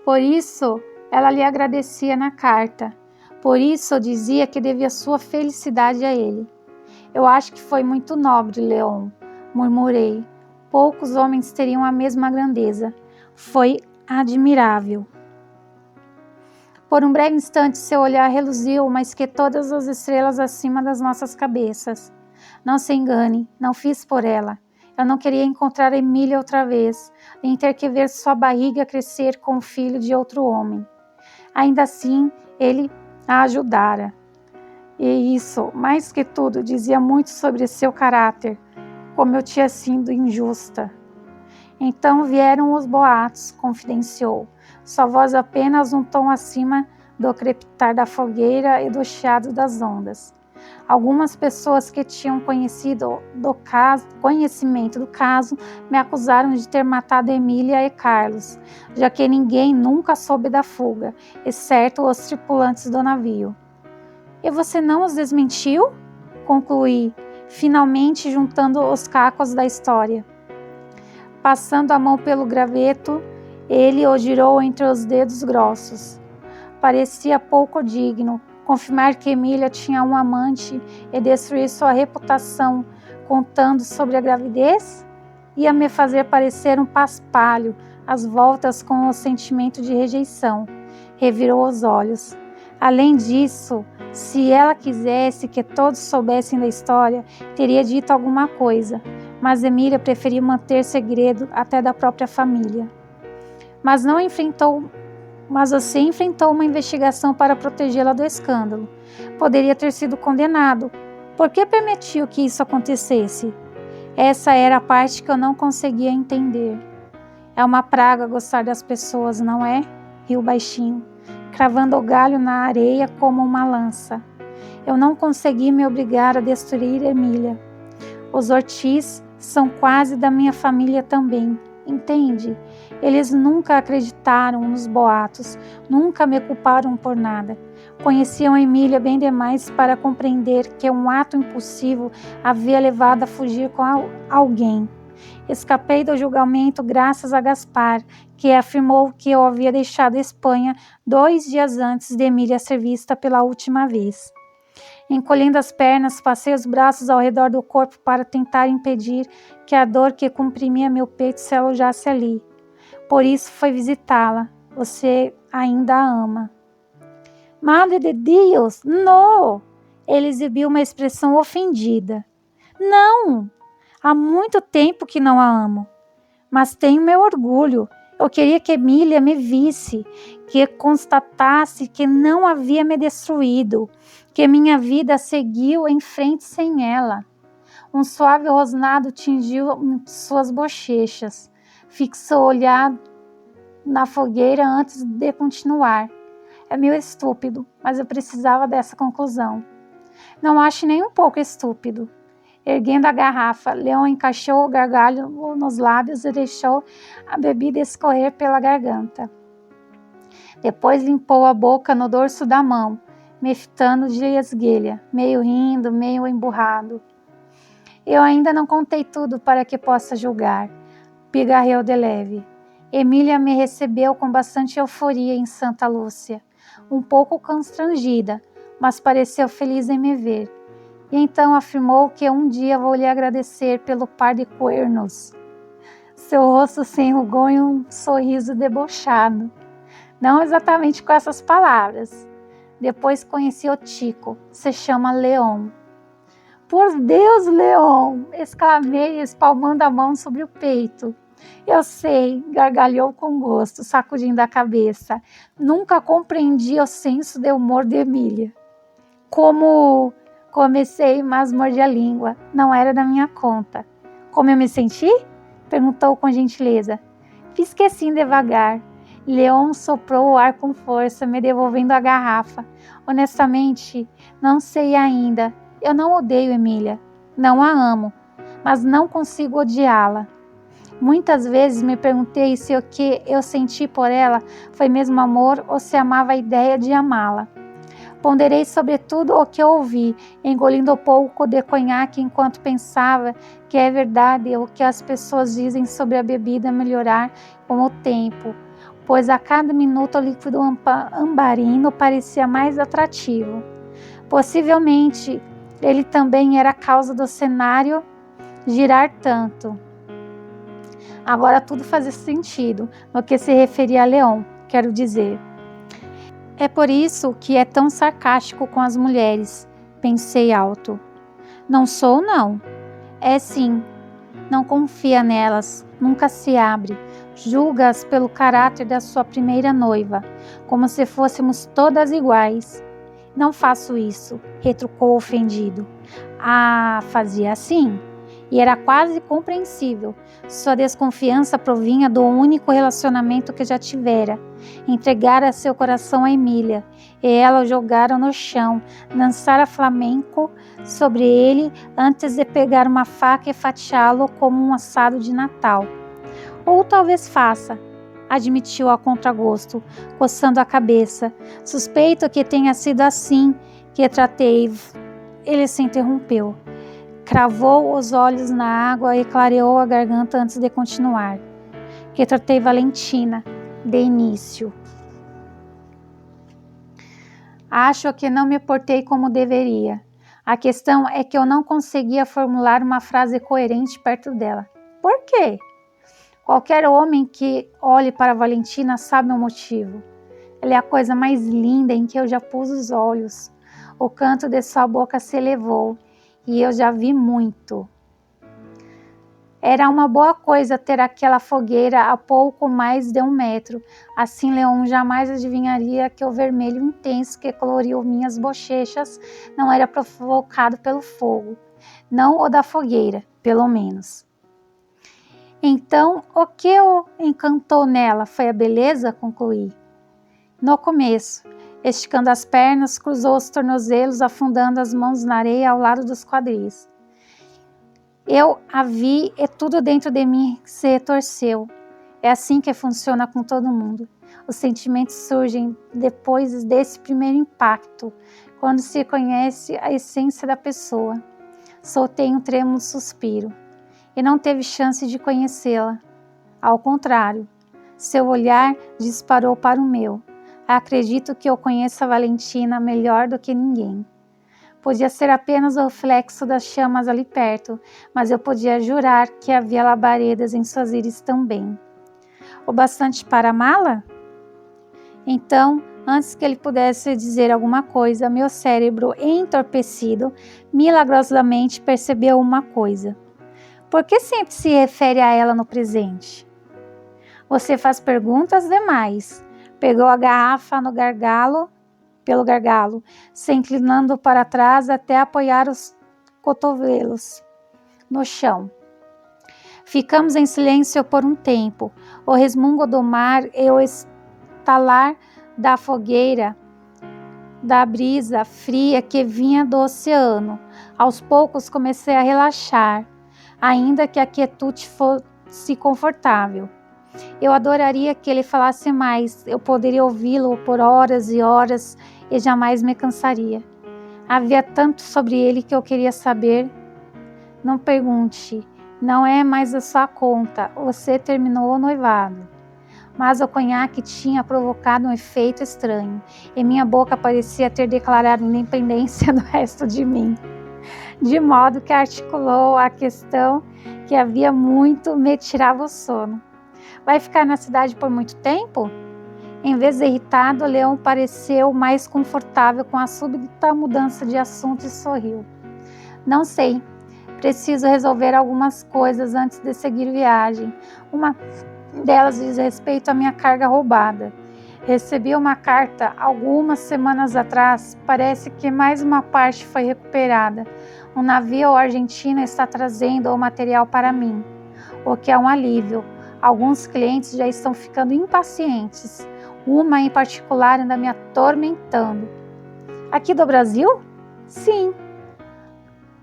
Por isso, ela lhe agradecia na carta. Por isso, dizia que devia sua felicidade a ele. Eu acho que foi muito nobre, Leon, murmurei. Poucos homens teriam a mesma grandeza. Foi admirável. Por um breve instante, seu olhar reluziu mais que todas as estrelas acima das nossas cabeças. Não se engane, não fiz por ela. Eu não queria encontrar Emília outra vez, nem ter que ver sua barriga crescer com o filho de outro homem. Ainda assim, ele a ajudara. E isso, mais que tudo, dizia muito sobre seu caráter, como eu tinha sido injusta. Então vieram os boatos, confidenciou, sua voz apenas um tom acima do crepitar da fogueira e do chiado das ondas. Algumas pessoas que tinham conhecimento do caso me acusaram de ter matado Emília e Carlos, já que ninguém nunca soube da fuga, exceto os tripulantes do navio. E você não os desmentiu? Concluí, finalmente juntando os cacos da história. Passando a mão pelo graveto, ele o girou entre os dedos grossos. Parecia pouco digno confirmar que Emília tinha um amante e destruir sua reputação contando sobre a gravidez? Ia me fazer parecer um paspalho, às voltas com o sentimento de rejeição. Revirou os olhos. Além disso, se ela quisesse que todos soubessem da história, teria dito alguma coisa, mas Emília preferiu manter segredo até da própria família. Mas você enfrentou uma investigação para protegê-la do escândalo. Poderia ter sido condenado. Por que permitiu que isso acontecesse? Essa era a parte que eu não conseguia entender. É uma praga gostar das pessoas, não é? Riu baixinho, cravando o galho na areia como uma lança. Eu não consegui me obrigar a destruir Emília. Os Ortiz são quase da minha família também, entende? Eles nunca acreditaram nos boatos, nunca me culparam por nada. Conheciam Emília bem demais para compreender que um ato impulsivo havia levado a fugir com alguém. Escapei do julgamento graças a Gaspar, que afirmou que eu havia deixado a Espanha 2 dias antes de Emília ser vista pela última vez. Encolhendo as pernas, passei os braços ao redor do corpo para tentar impedir que a dor que comprimia meu peito se alojasse ali. Por isso foi visitá-la. Você ainda a ama. Madre de Deus, não! Ele exibiu uma expressão ofendida. Não! Há muito tempo que não a amo. Mas tenho meu orgulho. Eu queria que Emília me visse, que constatasse que não havia me destruído, que minha vida seguiu em frente sem ela. Um suave rosnado tingiu suas bochechas. Fixou o olhar na fogueira antes de continuar. É meio estúpido, mas eu precisava dessa conclusão. Não acho nem um pouco estúpido. Erguendo a garrafa, Leon encaixou o gargalho nos lábios e deixou a bebida escorrer pela garganta. Depois limpou a boca no dorso da mão, me fitando de esguelha, meio rindo, meio emburrado. Eu ainda não contei tudo para que possa julgar. Pigarreou de leve. Emília me recebeu com bastante euforia em Santa Lúcia, um pouco constrangida, mas pareceu feliz em me ver. E então afirmou que um dia vou lhe agradecer pelo par de cuernos. Seu rosto se enrugou em um sorriso debochado. Não exatamente com essas palavras. Depois conheci o Tico. Se chama Leon. Por Deus, Leon! Exclamei, espalmando a mão sobre o peito. Eu sei, gargalhou com gosto, sacudindo a cabeça. Nunca compreendi o senso de humor de Emília. Como... Comecei, mas mordi a língua. Não era da minha conta. Como eu me senti? Perguntou com gentileza. Fiz que sim devagar. Leon soprou o ar com força, me devolvendo a garrafa. Honestamente, não sei ainda. Eu não odeio Emília. Não a amo, mas não consigo odiá-la. Muitas vezes me perguntei se o que eu senti por ela foi mesmo amor ou se amava a ideia de amá-la. Ponderei sobretudo o que eu ouvi, engolindo pouco de conhaque enquanto pensava que é verdade o que as pessoas dizem sobre a bebida melhorar com o tempo, pois a cada minuto o líquido ambarino parecia mais atrativo. Possivelmente, ele também era a causa do cenário girar tanto. Agora tudo fazia sentido no que se referia a Leon, quero dizer. É por isso que é tão sarcástico com as mulheres, pensei alto. Não sou, não. É sim. Não confia nelas, nunca se abre. Julga-as pelo caráter da sua primeira noiva, como se fôssemos todas iguais. Não faço isso, retrucou ofendido. Ah, fazia assim? E era quase compreensível. Sua desconfiança provinha do único relacionamento que já tivera. Entregara seu coração a Emília, e ela o jogara no chão, lançara flamenco sobre ele antes de pegar uma faca e fatiá-lo como um assado de Natal. Ou talvez faça, admitiu a contragosto, coçando a cabeça. Suspeito que tenha sido assim que tratei. Ele se interrompeu. Cravou os olhos na água e clareou a garganta antes de continuar. Que tratei Valentina, de início. Acho que não me portei como deveria. A questão é que eu não conseguia formular uma frase coerente perto dela. Por quê? Qualquer homem que olhe para Valentina sabe o motivo. Ela é a coisa mais linda em que eu já pus os olhos. O canto de sua boca se elevou e eu já vi muito. Era uma boa coisa ter aquela fogueira a pouco mais de 1 metro. Assim, Leon jamais adivinharia que o vermelho intenso que coloriu minhas bochechas não era provocado pelo fogo. Não o da fogueira, pelo menos. Então, o que o encantou nela foi a beleza? Concluí. No começo, esticando as pernas, cruzou os tornozelos, afundando as mãos na areia ao lado dos quadris. Eu a vi e tudo dentro de mim se retorceu. É assim que funciona com todo mundo. Os sentimentos surgem depois desse primeiro impacto, quando se conhece a essência da pessoa. Soltei um trêmulo suspiro. E não teve chance de conhecê-la. Ao contrário, seu olhar disparou para o meu. Acredito que eu conheço a Valentina melhor do que ninguém. Podia ser apenas o reflexo das chamas ali perto, mas eu podia jurar que havia labaredas em suas íris também. O bastante para amá-la? Então, antes que ele pudesse dizer alguma coisa, meu cérebro, entorpecido, milagrosamente percebeu uma coisa. Por que sempre se refere a ela no presente? Você faz perguntas demais. Pegou a garrafa pelo gargalo, se inclinando para trás até apoiar os cotovelos no chão. Ficamos em silêncio por um tempo. O resmungo do mar e o estalar da fogueira, da brisa fria que vinha do oceano. Aos poucos comecei a relaxar, ainda que a quietude fosse confortável. Eu adoraria que ele falasse mais, eu poderia ouvi-lo por horas e horas e jamais me cansaria. Havia tanto sobre ele que eu queria saber. Não pergunte, não é mais a sua conta, você terminou o noivado. Mas o conhaque tinha provocado um efeito estranho e minha boca parecia ter declarado independência do resto de mim, de modo que articulou a questão que havia muito me tirava o sono. Vai ficar na cidade por muito tempo? Em vez de irritado, Leon pareceu mais confortável com a súbita mudança de assunto e sorriu. Não sei. Preciso resolver algumas coisas antes de seguir viagem. Uma delas diz respeito à minha carga roubada. Recebi uma carta algumas semanas atrás. Parece que mais uma parte foi recuperada. Um navio argentino está trazendo o material para mim, o que é um alívio. Alguns clientes já estão ficando impacientes. Uma em particular anda me atormentando. Aqui do Brasil? Sim.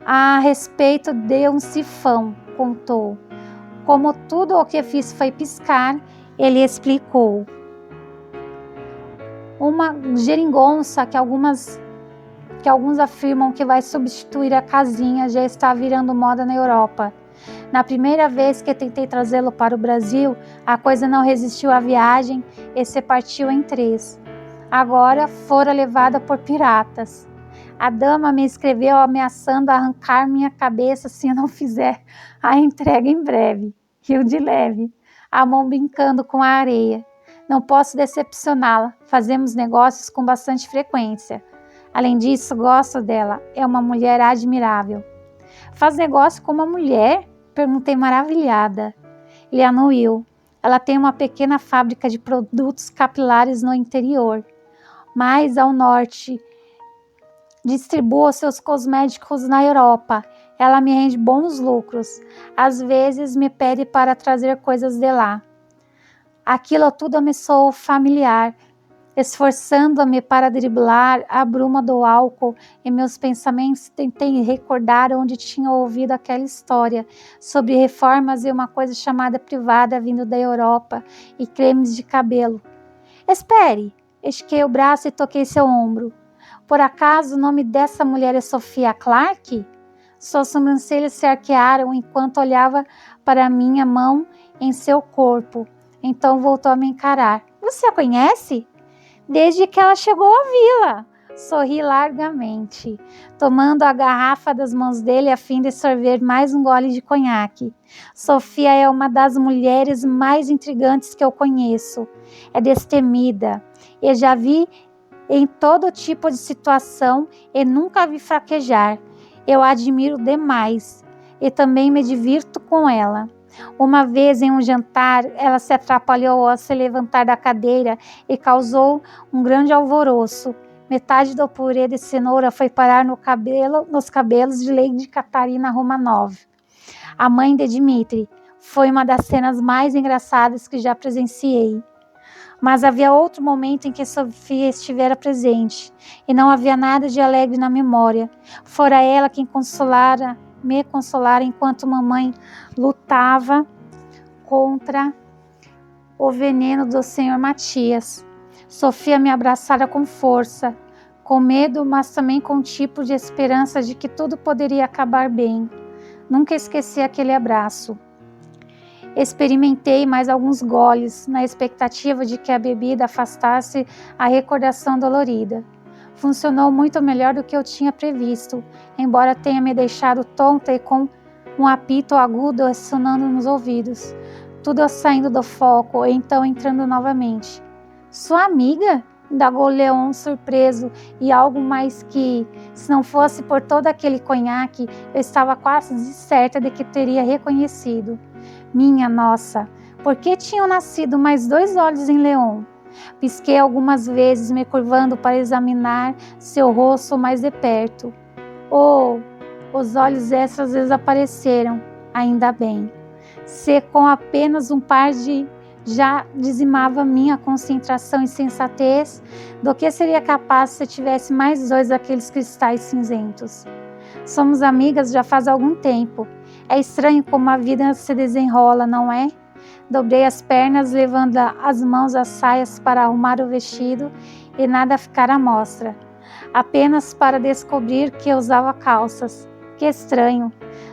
A respeito de um sifão, contou. Como tudo o que fiz foi piscar, ele explicou. Uma geringonça que alguns afirmam que vai substituir a casinha já está virando moda na Europa. Na primeira vez que tentei trazê-lo para o Brasil, a coisa não resistiu à viagem e se partiu em 3. Agora fora levada por piratas. A dama me escreveu ameaçando arrancar minha cabeça se eu não fizer a entrega em breve. Riu de leve, a mão brincando com a areia. Não posso decepcioná-la. Fazemos negócios com bastante frequência. Além disso, gosto dela. É uma mulher admirável. Faz negócio com uma mulher? Perguntei maravilhada. Ele anuiu. Ela tem uma pequena fábrica de produtos capilares no interior. Mais ao norte, distribua seus cosméticos na Europa. Ela me rende bons lucros. Às vezes me pede para trazer coisas de lá. Aquilo tudo me soou familiar. Esforçando-me para driblar a bruma do álcool em meus pensamentos, tentei recordar onde tinha ouvido aquela história sobre reformas e uma coisa chamada privada vindo da Europa e cremes de cabelo. Espere! Estiquei o braço e toquei seu ombro. Por acaso o nome dessa mulher é Sophia Clark? Suas sobrancelhas se arquearam enquanto olhava para minha mão em seu corpo. Então voltou a me encarar. Você a conhece? Desde que ela chegou à vila. Sorri largamente, tomando a garrafa das mãos dele a fim de sorver mais um gole de conhaque. Sofia é uma das mulheres mais intrigantes que eu conheço. É destemida. Eu já vi em todo tipo de situação e nunca a vi fraquejar. Eu a admiro demais e também me divirto com ela. Uma vez em um jantar, ela se atrapalhou ao se levantar da cadeira e causou um grande alvoroço. Metade do purê de cenoura foi parar nos cabelos de Lady Catarina Romanov, a mãe de Dmitri. Foi uma das cenas mais engraçadas que já presenciei. Mas havia outro momento em que Sofia estivera presente, e não havia nada de alegre na memória. Fora ela quem me consolara enquanto mamãe lutava contra o veneno do Sr. Matias. Sofia me abraçara com força, com medo, mas também com um tipo de esperança de que tudo poderia acabar bem. Nunca esqueci aquele abraço. Experimentei mais alguns goles, na expectativa de que a bebida afastasse a recordação dolorida. Funcionou muito melhor do que eu tinha previsto, embora tenha me deixado tonta e com um apito agudo ressonando nos ouvidos. Tudo saindo do foco e então entrando novamente. Sua amiga? Indagou Leon surpreso e algo mais que, se não fosse por todo aquele conhaque, eu estava quase certa de que teria reconhecido. Minha nossa, por que tinham nascido mais 2 olhos em Leon? Pisquei algumas vezes, me curvando para examinar seu rosto mais de perto. Oh, os olhos extras desapareceram, ainda bem. Se com apenas um par já dizimava minha concentração e sensatez, do que seria capaz se tivesse mais 2 daqueles cristais cinzentos. Somos amigas já faz algum tempo. É estranho como a vida se desenrola, não é? Dobrei as pernas, levando as mãos às saias para arrumar o vestido e nada ficar à mostra. Apenas para descobrir que usava calças. Que estranho.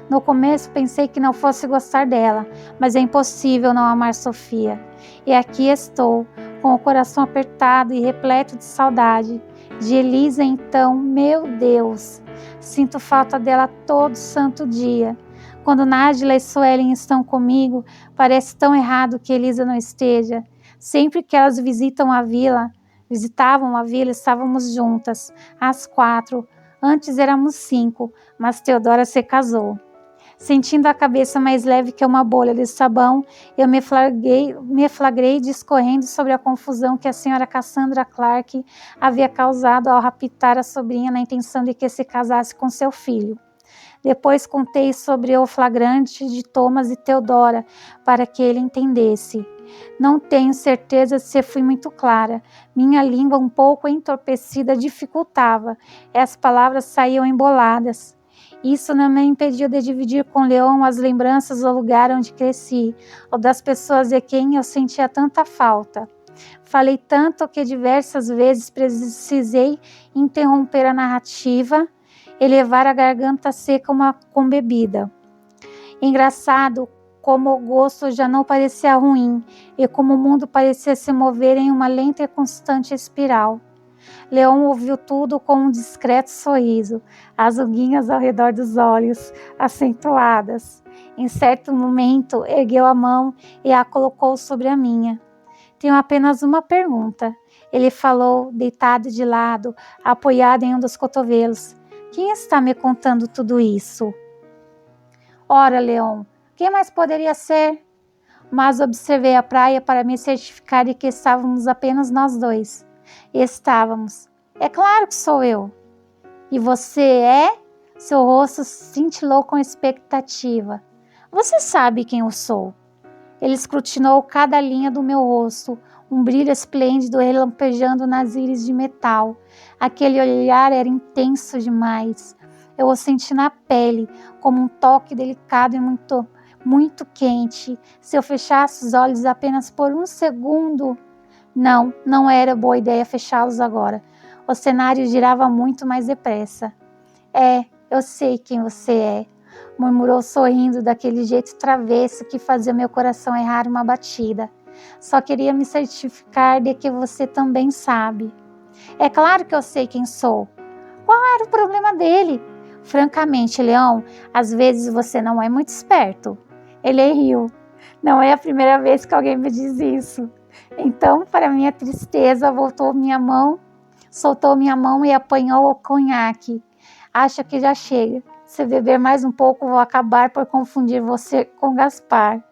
No começo pensei que não fosse gostar dela, mas é impossível não amar Sofia. E aqui estou, com o coração apertado e repleto de saudade. De Elisa, então, meu Deus, sinto falta dela todo santo dia. Quando Nájila e Suelen estão comigo, parece tão errado que Elisa não esteja. Sempre que elas visitavam a vila, estávamos juntas, as 4. Antes éramos 5, mas Teodora se casou. Sentindo a cabeça mais leve que uma bolha de sabão, eu me flagrei discorrendo sobre a confusão que a senhora Cassandra Clark havia causado ao raptar a sobrinha na intenção de que se casasse com seu filho. Depois contei sobre o flagrante de Thomas e Theodora, para que ele entendesse. Não tenho certeza se fui muito clara. Minha língua, um pouco entorpecida, dificultava. As palavras saíam emboladas. Isso não me impediu de dividir com Leon as lembranças do lugar onde cresci, ou das pessoas de quem eu sentia tanta falta. Falei tanto que diversas vezes precisei interromper a narrativa e levar a garganta seca com bebida. Engraçado como o gosto já não parecia ruim e como o mundo parecia se mover em uma lenta e constante espiral. Leon ouviu tudo com um discreto sorriso, as ruguinhas ao redor dos olhos acentuadas. Em certo momento, ergueu a mão e a colocou sobre a minha. Tenho apenas uma pergunta. Ele falou, deitado de lado, apoiado em um dos cotovelos. Quem está me contando tudo isso? Ora, Leon, quem mais poderia ser? Mas observei a praia para me certificar de que estávamos apenas nós dois. Estávamos. É claro que sou eu. E você é? Seu rosto cintilou com expectativa. Você sabe quem eu sou. Ele escrutinou cada linha do meu rosto, um brilho esplêndido relampejando nas íris de metal. Aquele olhar era intenso demais. Eu o senti na pele, como um toque delicado e muito, muito quente. Se eu fechasse os olhos apenas por um segundo... Não era boa ideia fechá-los agora. O cenário girava muito mais depressa. Eu sei quem você é, murmurou sorrindo daquele jeito travesso que fazia meu coração errar uma batida. Só queria me certificar de que você também sabe. É claro que eu sei quem sou. Qual era o problema dele? Francamente, Leon, às vezes você não é muito esperto. Ele riu. Não é a primeira vez que alguém me diz isso. Então, para minha tristeza, soltou minha mão e apanhou o conhaque. Acho que já chega. Se beber mais um pouco, vou acabar por confundir você com Gaspar.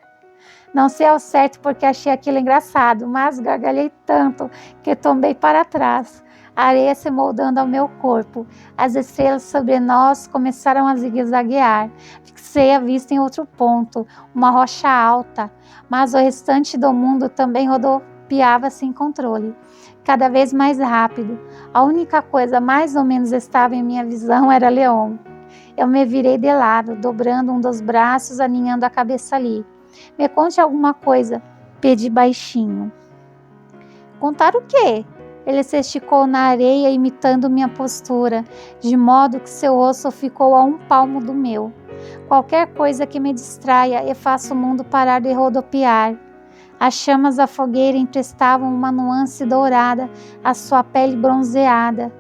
Não sei ao certo porque achei aquilo engraçado, mas gargalhei tanto que tombei para trás. A areia se moldando ao meu corpo. As estrelas sobre nós começaram a zigue-zaguear. Fixei a vista em outro ponto, uma rocha alta, mas o restante do mundo também rodopiava sem controle, cada vez mais rápido. A única coisa mais ou menos estável em minha visão era Leon. Eu me virei de lado, dobrando um dos braços, aninhando a cabeça ali. Me conte alguma coisa, pedi baixinho. Contar o quê? Ele se esticou na areia, imitando minha postura, de modo que seu rosto ficou a um palmo do meu. Qualquer coisa que me distraia e faça o mundo parar de rodopiar. As chamas da fogueira emprestavam uma nuance dourada à sua pele bronzeada,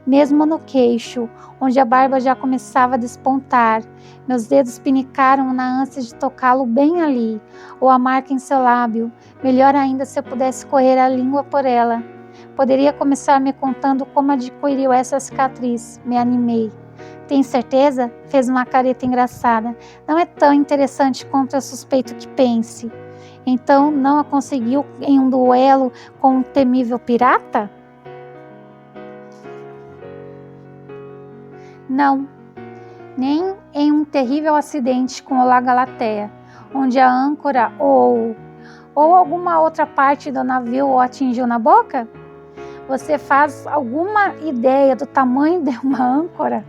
mesmo no queixo, onde a barba já começava a despontar. Meus dedos pinicaram na ânsia de tocá-lo bem ali, ou a marca em seu lábio. Melhor ainda se eu pudesse correr a língua por ela. Poderia começar me contando como adquiriu essa cicatriz. Me animei. Tem certeza? Fez uma careta engraçada. Não é tão interessante quanto eu suspeito que pense. Então não a conseguiu em um duelo com um temível pirata? Não, nem em um terrível acidente com o La Galatea, onde a âncora ou alguma outra parte do navio o atingiu na boca? Você faz alguma ideia do tamanho de uma âncora?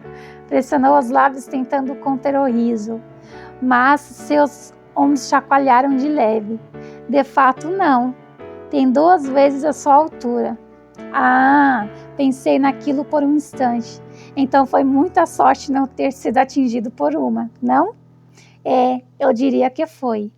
Pressionou os lábios tentando conter o riso, mas seus ombros chacoalharam de leve. De fato, não. Tem 2 vezes a sua altura. Pensei naquilo por um instante. Então foi muita sorte não ter sido atingido por uma, não? Eu diria que foi.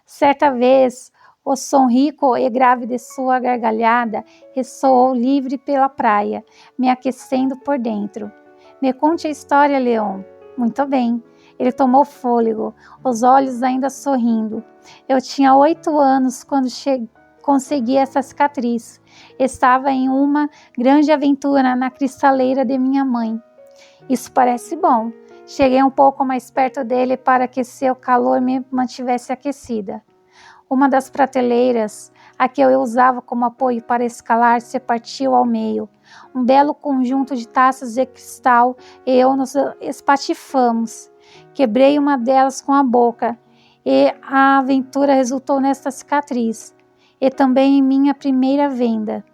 Certa vez, o som rico e grave de sua gargalhada ressoou livre pela praia, me aquecendo por dentro. Me conte a história, Leon. Muito bem. Ele tomou fôlego, os olhos ainda sorrindo. Eu tinha 8 anos quando consegui essa cicatriz. Estava em uma grande aventura na cristaleira de minha mãe. Isso parece bom. Cheguei um pouco mais perto dele para que seu calor me mantivesse aquecida. Uma das prateleiras, a que eu usava como apoio para escalar, se partiu ao meio. Um belo conjunto de taças de cristal e eu nos espatifamos. Quebrei uma delas com a boca, e a aventura resultou nesta cicatriz, e também em minha primeira venda.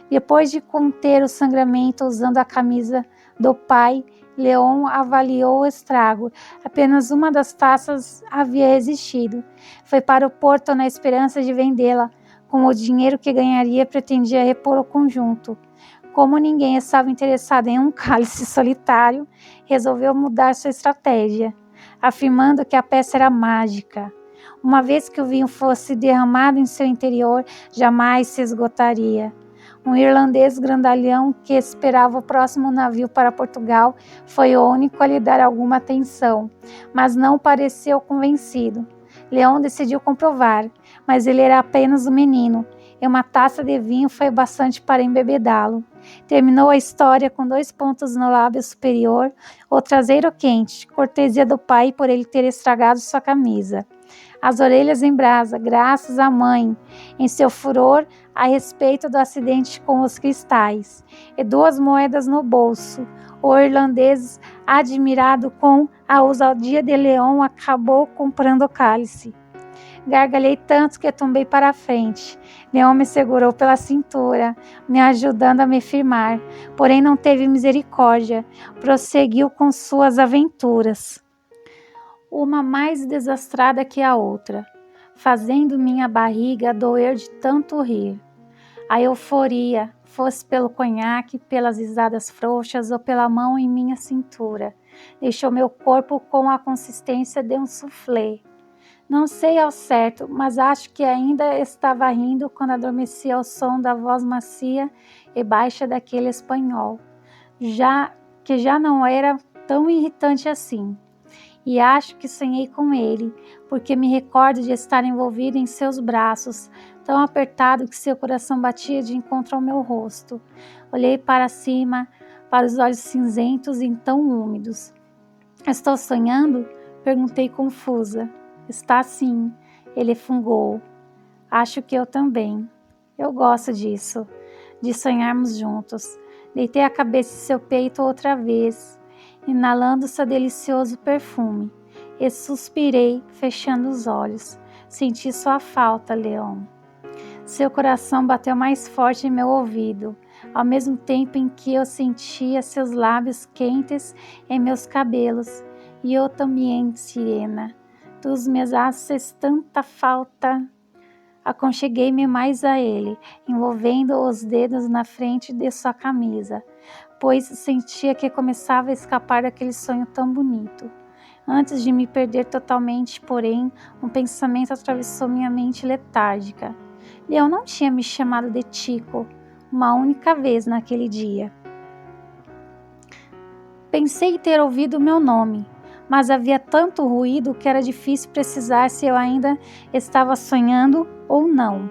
Depois de conter o sangramento usando a camisa do pai, Leon avaliou o estrago. Apenas uma das taças havia resistido. Foi para o porto na esperança de vendê-la. Com o dinheiro que ganharia, pretendia repor o conjunto. Como ninguém estava interessado em um cálice solitário, resolveu mudar sua estratégia, afirmando que a peça era mágica. Uma vez que o vinho fosse derramado em seu interior, jamais se esgotaria. Um irlandês grandalhão que esperava o próximo navio para Portugal foi o único a lhe dar alguma atenção, mas não pareceu convencido. Leon decidiu comprovar, mas ele era apenas um menino, e uma taça de vinho foi bastante para embebedá-lo. Terminou a história com 2 pontos no lábio superior, o traseiro quente, cortesia do pai por ele ter estragado sua camisa. As orelhas em brasa, graças à mãe, em seu furor a respeito do acidente com os cristais, e 2 moedas no bolso. O irlandês, admirado com a ousadia de Leon, acabou comprando o cálice. Gargalhei tanto que tombei para a frente. Leon me segurou pela cintura, me ajudando a me firmar, porém não teve misericórdia. Prosseguiu com suas aventuras, uma mais desastrada que a outra, fazendo minha barriga doer de tanto rir. A euforia, fosse pelo conhaque, pelas risadas frouxas ou pela mão em minha cintura, deixou meu corpo com a consistência de um soufflé. Não sei ao certo, mas acho que ainda estava rindo quando adormeci ao som da voz macia e baixa daquele espanhol, que já não era tão irritante assim. E acho que sonhei com ele, porque me recordo de estar envolvida em seus braços, tão apertado que seu coração batia de encontro ao meu rosto. Olhei para cima, para os olhos cinzentos e tão úmidos. Estou sonhando? Perguntei confusa. Está sim, ele fungou. Acho que eu também. Eu gosto disso, de sonharmos juntos. Deitei a cabeça em seu peito outra vez, inalando seu delicioso perfume, e suspirei, fechando os olhos. Senti sua falta, Leon. Seu coração bateu mais forte em meu ouvido, ao mesmo tempo em que eu sentia seus lábios quentes em meus cabelos. E eu também, Sirena. Tu me haces tanta falta. Aconcheguei-me mais a ele, envolvendo os dedos na frente de sua camisa, pois sentia que começava a escapar daquele sonho tão bonito. Antes de me perder totalmente, porém, um pensamento atravessou minha mente letárgica. Leon não tinha me chamado de Tico uma única vez naquele dia. Pensei ter ouvido meu nome, mas havia tanto ruído que era difícil precisar se eu ainda estava sonhando ou não.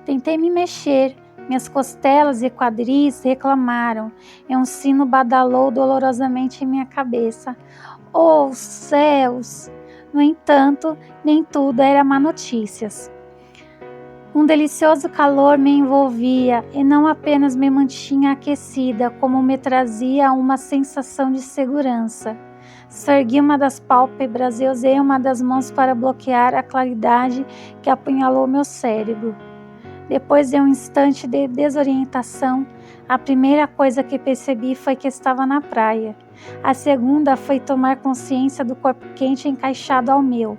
Tentei me mexer, minhas costelas e quadris reclamaram, e um sino badalou dolorosamente em minha cabeça. Oh, céus! No entanto, nem tudo era má notícias. Um delicioso calor me envolvia e não apenas me mantinha aquecida, como me trazia uma sensação de segurança. Ergui uma das pálpebras e usei uma das mãos para bloquear a claridade que apunhalou meu cérebro. Depois de um instante de desorientação, a primeira coisa que percebi foi que estava na praia. A segunda foi tomar consciência do corpo quente encaixado ao meu,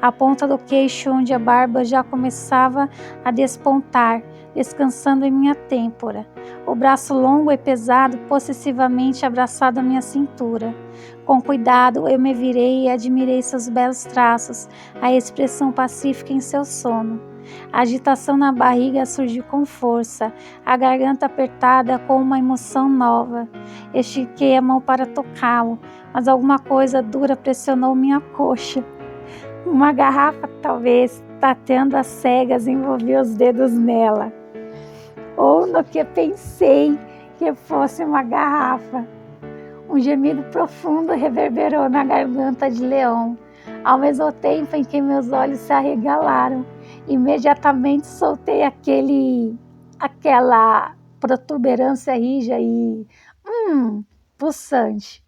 a ponta do queixo onde a barba já começava a despontar, descansando em minha têmpora, o braço longo e pesado possessivamente abraçado à minha cintura. Com cuidado, eu me virei e admirei seus belos traços, a expressão pacífica em seu sono. A agitação na barriga surgiu com força, a garganta apertada com uma emoção nova. Estiquei a mão para tocá-lo, mas alguma coisa dura pressionou minha coxa. Uma garrafa, talvez, tateando às cegas, envolvia os dedos nela. Ou no que pensei que fosse uma garrafa. Um gemido profundo reverberou na garganta de Leon, ao mesmo tempo em que meus olhos se arregalaram. Imediatamente soltei aquela protuberância rija e pulsante.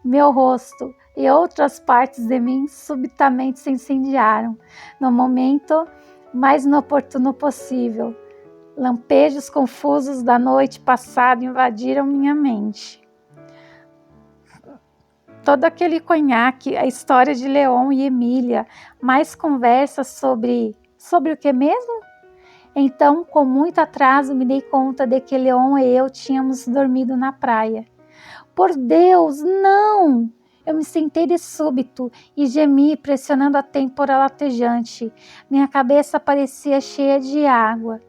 Meu rosto e outras partes de mim subitamente se incendiaram, no momento mais inoportuno possível. Lampejos confusos da noite passada invadiram minha mente. Todo aquele conhaque, a história de Leon e Emília, mais conversas sobre o que mesmo? Então, com muito atraso, me dei conta de que Leon e eu tínhamos dormido na praia. Por Deus, não! Eu me sentei de súbito e gemi, pressionando a têmpora latejante. Minha cabeça parecia cheia de água.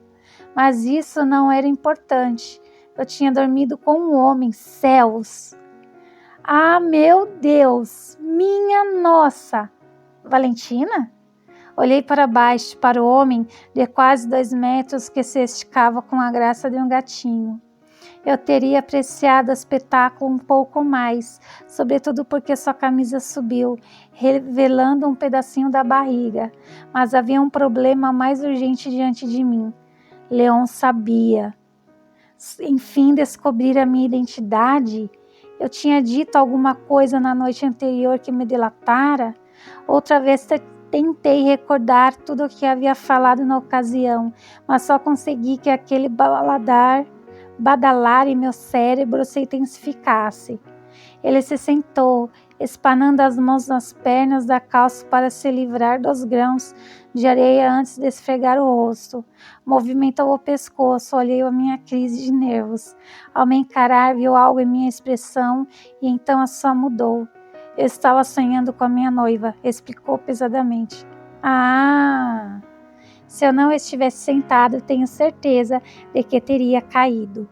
Mas isso não era importante. Eu tinha dormido com um homem, céus! Ah, meu Deus! Minha nossa! Valentina? Olhei para baixo, para o homem de quase 2 metros que se esticava com a graça de um gatinho. Eu teria apreciado o espetáculo um pouco mais, sobretudo porque sua camisa subiu, revelando um pedacinho da barriga. Mas havia um problema mais urgente diante de mim. Leon sabia. Enfim, descobrir a minha identidade. Eu tinha dito alguma coisa na noite anterior que me delatara. Outra vez tentei recordar tudo o que havia falado na ocasião, mas só consegui que aquele badalar em meu cérebro se intensificasse. Ele se sentou, espanando as mãos nas pernas da calça para se livrar dos grãos de areia antes de esfregar o rosto. Movimentou o pescoço, olhei a minha crise de nervos. Ao me encarar, viu algo em minha expressão e então a sua mudou. Eu estava sonhando com a minha noiva, explicou pesadamente. Ah! Se eu não estivesse sentado, tenho certeza de que teria caído.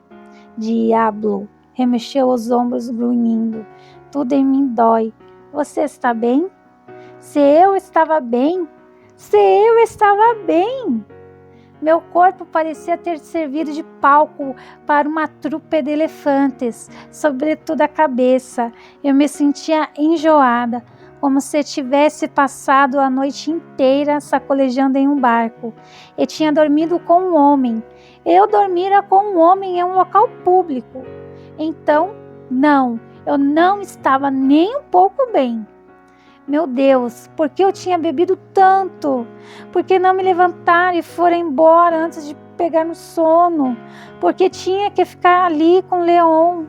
Diablo! Remexeu os ombros grunhindo. Tudo em mim dói. Você está bem? Se eu estava bem! Se eu estava bem! Meu corpo parecia ter servido de palco para uma trupe de elefantes, sobretudo a cabeça. Eu me sentia enjoada, como se tivesse passado a noite inteira sacolejando em um barco. E tinha dormido com um homem. Eu dormira com um homem em um local público. Então, não, eu não estava nem um pouco bem. Meu Deus, por que eu tinha bebido tanto? Por que não me levantar e for embora antes de pegar no sono? Por que tinha que ficar ali com Leon,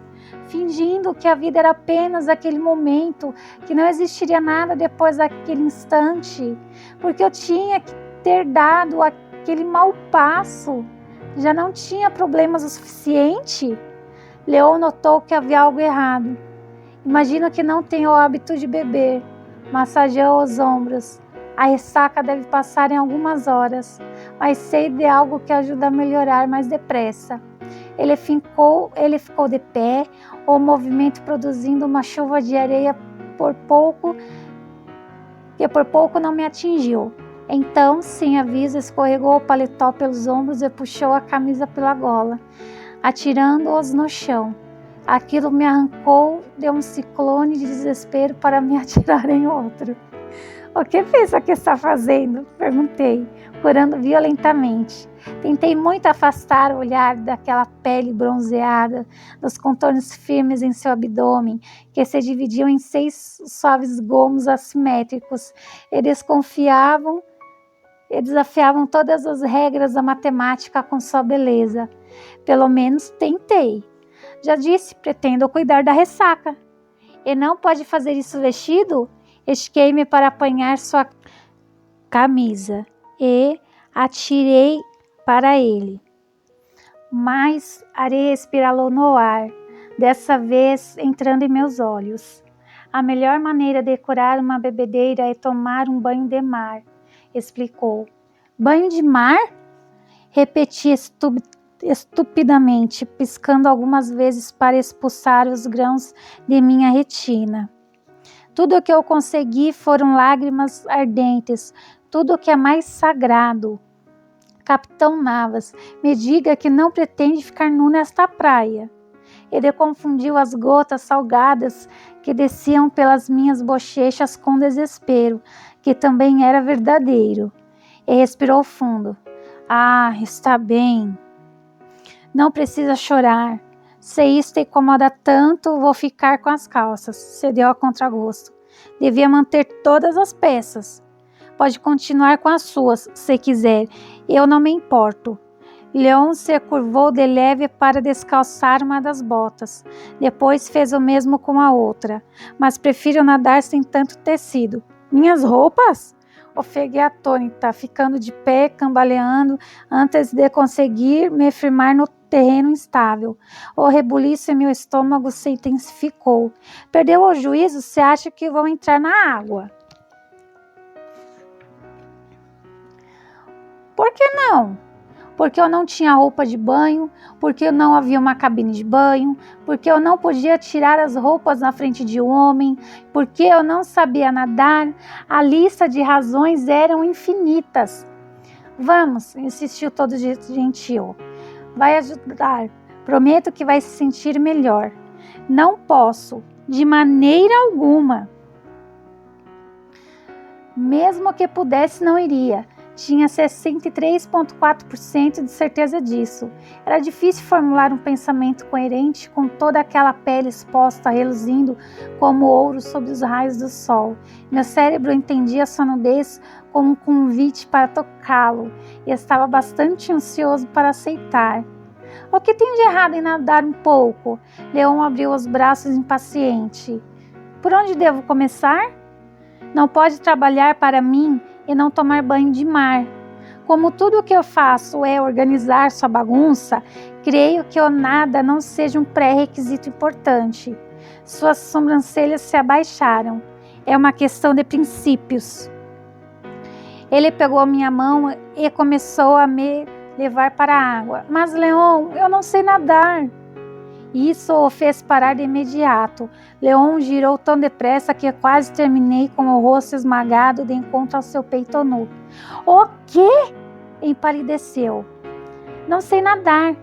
fingindo que a vida era apenas aquele momento, que não existiria nada depois daquele instante? Porque eu tinha que ter dado aquele mau passo? Já não tinha problemas o suficiente? Leon notou que havia algo errado. Imagino que não tenho o hábito de beber. Massageou os ombros. A ressaca deve passar em algumas horas, mas sei de algo que ajuda a melhorar mais depressa. Ele ficou de pé, o movimento produzindo uma chuva de areia que por pouco não me atingiu. Então, sem aviso, escorregou o paletó pelos ombros e puxou a camisa pela gola, atirando-os no chão. Aquilo me arrancou de um ciclone de desespero para me atirar em outro. O que pensa que está fazendo? Perguntei, corando violentamente. Tentei muito afastar o olhar daquela pele bronzeada, dos contornos firmes em seu abdômen, que se dividiam em 6 suaves gomos assimétricos, e desafiavam todas as regras da matemática com sua beleza. Pelo menos tentei. Já disse, pretendo cuidar da ressaca. E não pode fazer isso vestido? Esquei-me para apanhar sua camisa e atirei para ele. Mas areia espiralou no ar, dessa vez entrando em meus olhos. A melhor maneira de curar uma bebedeira é tomar um banho de mar, explicou. Banho de mar? Repeti estupidamente, piscando algumas vezes para expulsar os grãos de minha retina. Tudo o que eu consegui foram lágrimas ardentes, tudo o que é mais sagrado. Capitão Navas, me diga que não pretende ficar nu nesta praia. Ele confundiu as gotas salgadas que desciam pelas minhas bochechas com desespero, que também era verdadeiro, e respirou fundo. Ah, está bem. Não precisa chorar. Se isto te incomoda tanto, vou ficar com as calças. Cedeu a contragosto. Devia manter todas as peças. Pode continuar com as suas, se quiser. Eu não me importo. Leon se curvou de leve para descalçar uma das botas. Depois fez o mesmo com a outra. Mas prefiro nadar sem tanto tecido. Minhas roupas? Ofeguei atônita, ficando de pé, cambaleando, antes de conseguir me firmar no terreno instável. O rebuliço em meu estômago se intensificou. Perdeu o juízo? Se acha que vão entrar na água? Por que não? Porque eu não tinha roupa de banho, porque não havia uma cabine de banho, porque eu não podia tirar as roupas na frente de um homem, porque eu não sabia nadar. A lista de razões eram infinitas. Vamos, insistiu todo gentil. Vai ajudar. Prometo que vai se sentir melhor. Não posso, de maneira alguma. Mesmo que pudesse, não iria. Tinha 63,4% de certeza disso. Era difícil formular um pensamento coerente com toda aquela pele exposta, reluzindo como ouro sob os raios do sol. Meu cérebro entendia a sonudez como um convite para tocá-lo e estava bastante ansioso para aceitar. O que tem de errado em nadar um pouco? Leon abriu os braços impaciente. Por onde devo começar? Não pode trabalhar para mim e não tomar banho de mar. Como tudo o que eu faço é organizar sua bagunça, creio que o nada não seja um pré-requisito importante. Suas sobrancelhas se abaixaram. É uma questão de princípios. Ele pegou minha mão e começou a me levar para a água. Mas, Leon, eu não sei nadar. Isso o fez parar de imediato. Leon girou tão depressa que quase terminei com o rosto esmagado de encontro ao seu peito nu. O quê? Empalideceu. Não sei nadar.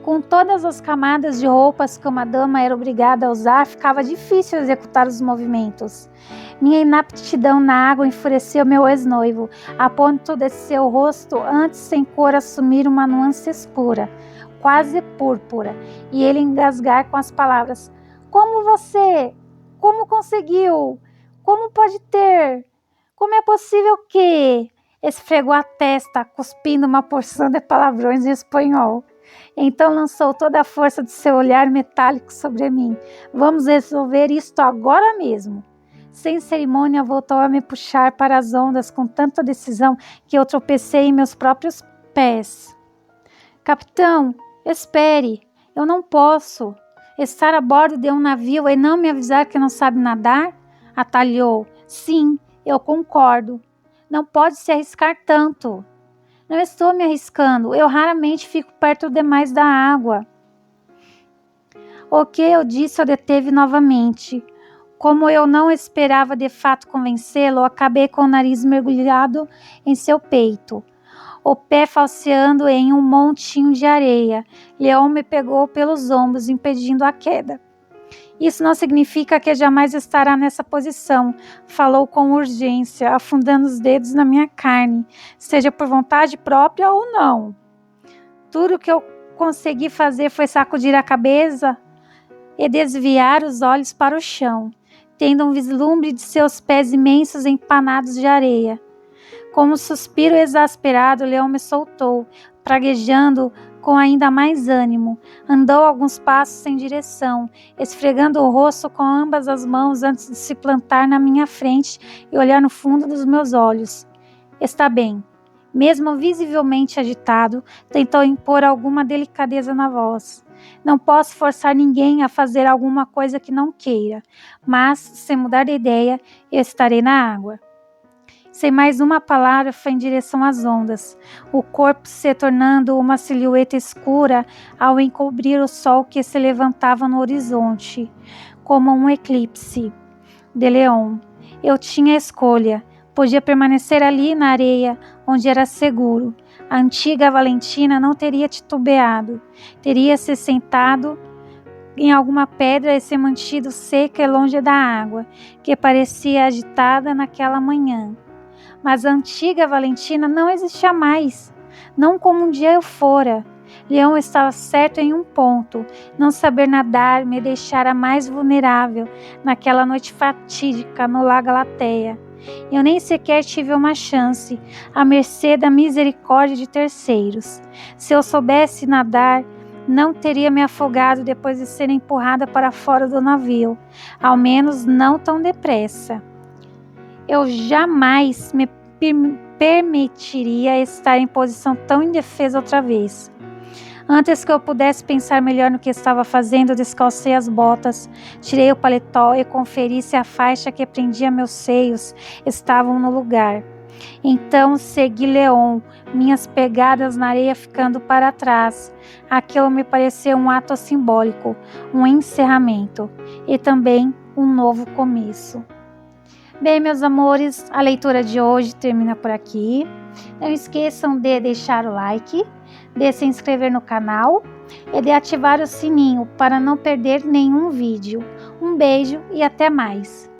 Com todas as camadas de roupas que uma dama era obrigada a usar, ficava difícil executar os movimentos. Minha inaptidão na água enfureceu meu ex-noivo, a ponto de seu rosto, antes sem cor, assumir uma nuance escura, quase púrpura, e ele engasgar com as palavras: Como você? Como conseguiu? Como pode ter? Como é possível que? Esfregou a testa, cuspindo uma porção de palavrões em espanhol. Então lançou toda a força de seu olhar metálico sobre mim. Vamos resolver isto agora mesmo. Sem cerimônia, voltou a me puxar para as ondas com tanta decisão que eu tropecei em meus próprios pés. Capitão, espere, eu não posso. Estar a bordo de um navio e não me avisar que não sabe nadar? Atalhou. Sim, eu concordo. Não pode se arriscar tanto. Não estou me arriscando, eu raramente fico perto demais da água. O que eu disse o deteve novamente. Como eu não esperava de fato convencê-lo, acabei com o nariz mergulhado em seu peito, o pé falseando em um montinho de areia. Leon me pegou pelos ombros, impedindo a queda. Isso não significa que jamais estará nessa posição, falou com urgência, afundando os dedos na minha carne, seja por vontade própria ou não. Tudo o que eu consegui fazer foi sacudir a cabeça e desviar os olhos para o chão, tendo um vislumbre de seus pés imensos empanados de areia. Com um suspiro exasperado, Leon me soltou, praguejando com ainda mais ânimo. Andou alguns passos sem direção, esfregando o rosto com ambas as mãos antes de se plantar na minha frente e olhar no fundo dos meus olhos. Está bem. Mesmo visivelmente agitado, tentou impor alguma delicadeza na voz. Não posso forçar ninguém a fazer alguma coisa que não queira, mas, se mudar de ideia, eu estarei na água. Sem mais uma palavra, foi em direção às ondas, o corpo se tornando uma silhueta escura ao encobrir o sol que se levantava no horizonte, como um eclipse. De Leon. Eu tinha escolha. Podia permanecer ali na areia, onde era seguro. A antiga Valentina não teria titubeado. Teria se sentado em alguma pedra e se mantido seca e longe da água, que parecia agitada naquela manhã. Mas a antiga Valentina não existia mais, não como um dia eu fora. Leão estava certo em um ponto: não saber nadar me deixara mais vulnerável naquela noite fatídica no Lago Galateia. Eu nem sequer tive uma chance, à mercê da misericórdia de terceiros. Se eu soubesse nadar, não teria me afogado depois de ser empurrada para fora do navio, ao menos não tão depressa. Eu jamais me permitiria estar em posição tão indefesa outra vez. Antes que eu pudesse pensar melhor no que estava fazendo, descalcei as botas, tirei o paletó e conferi se a faixa que prendia meus seios estavam no lugar. Então segui Leon, minhas pegadas na areia ficando para trás. Aquilo me pareceu um ato simbólico, um encerramento e também um novo começo. Bem, meus amores, a leitura de hoje termina por aqui. Não esqueçam de deixar o like, de se inscrever no canal e de ativar o sininho para não perder nenhum vídeo. Um beijo e até mais!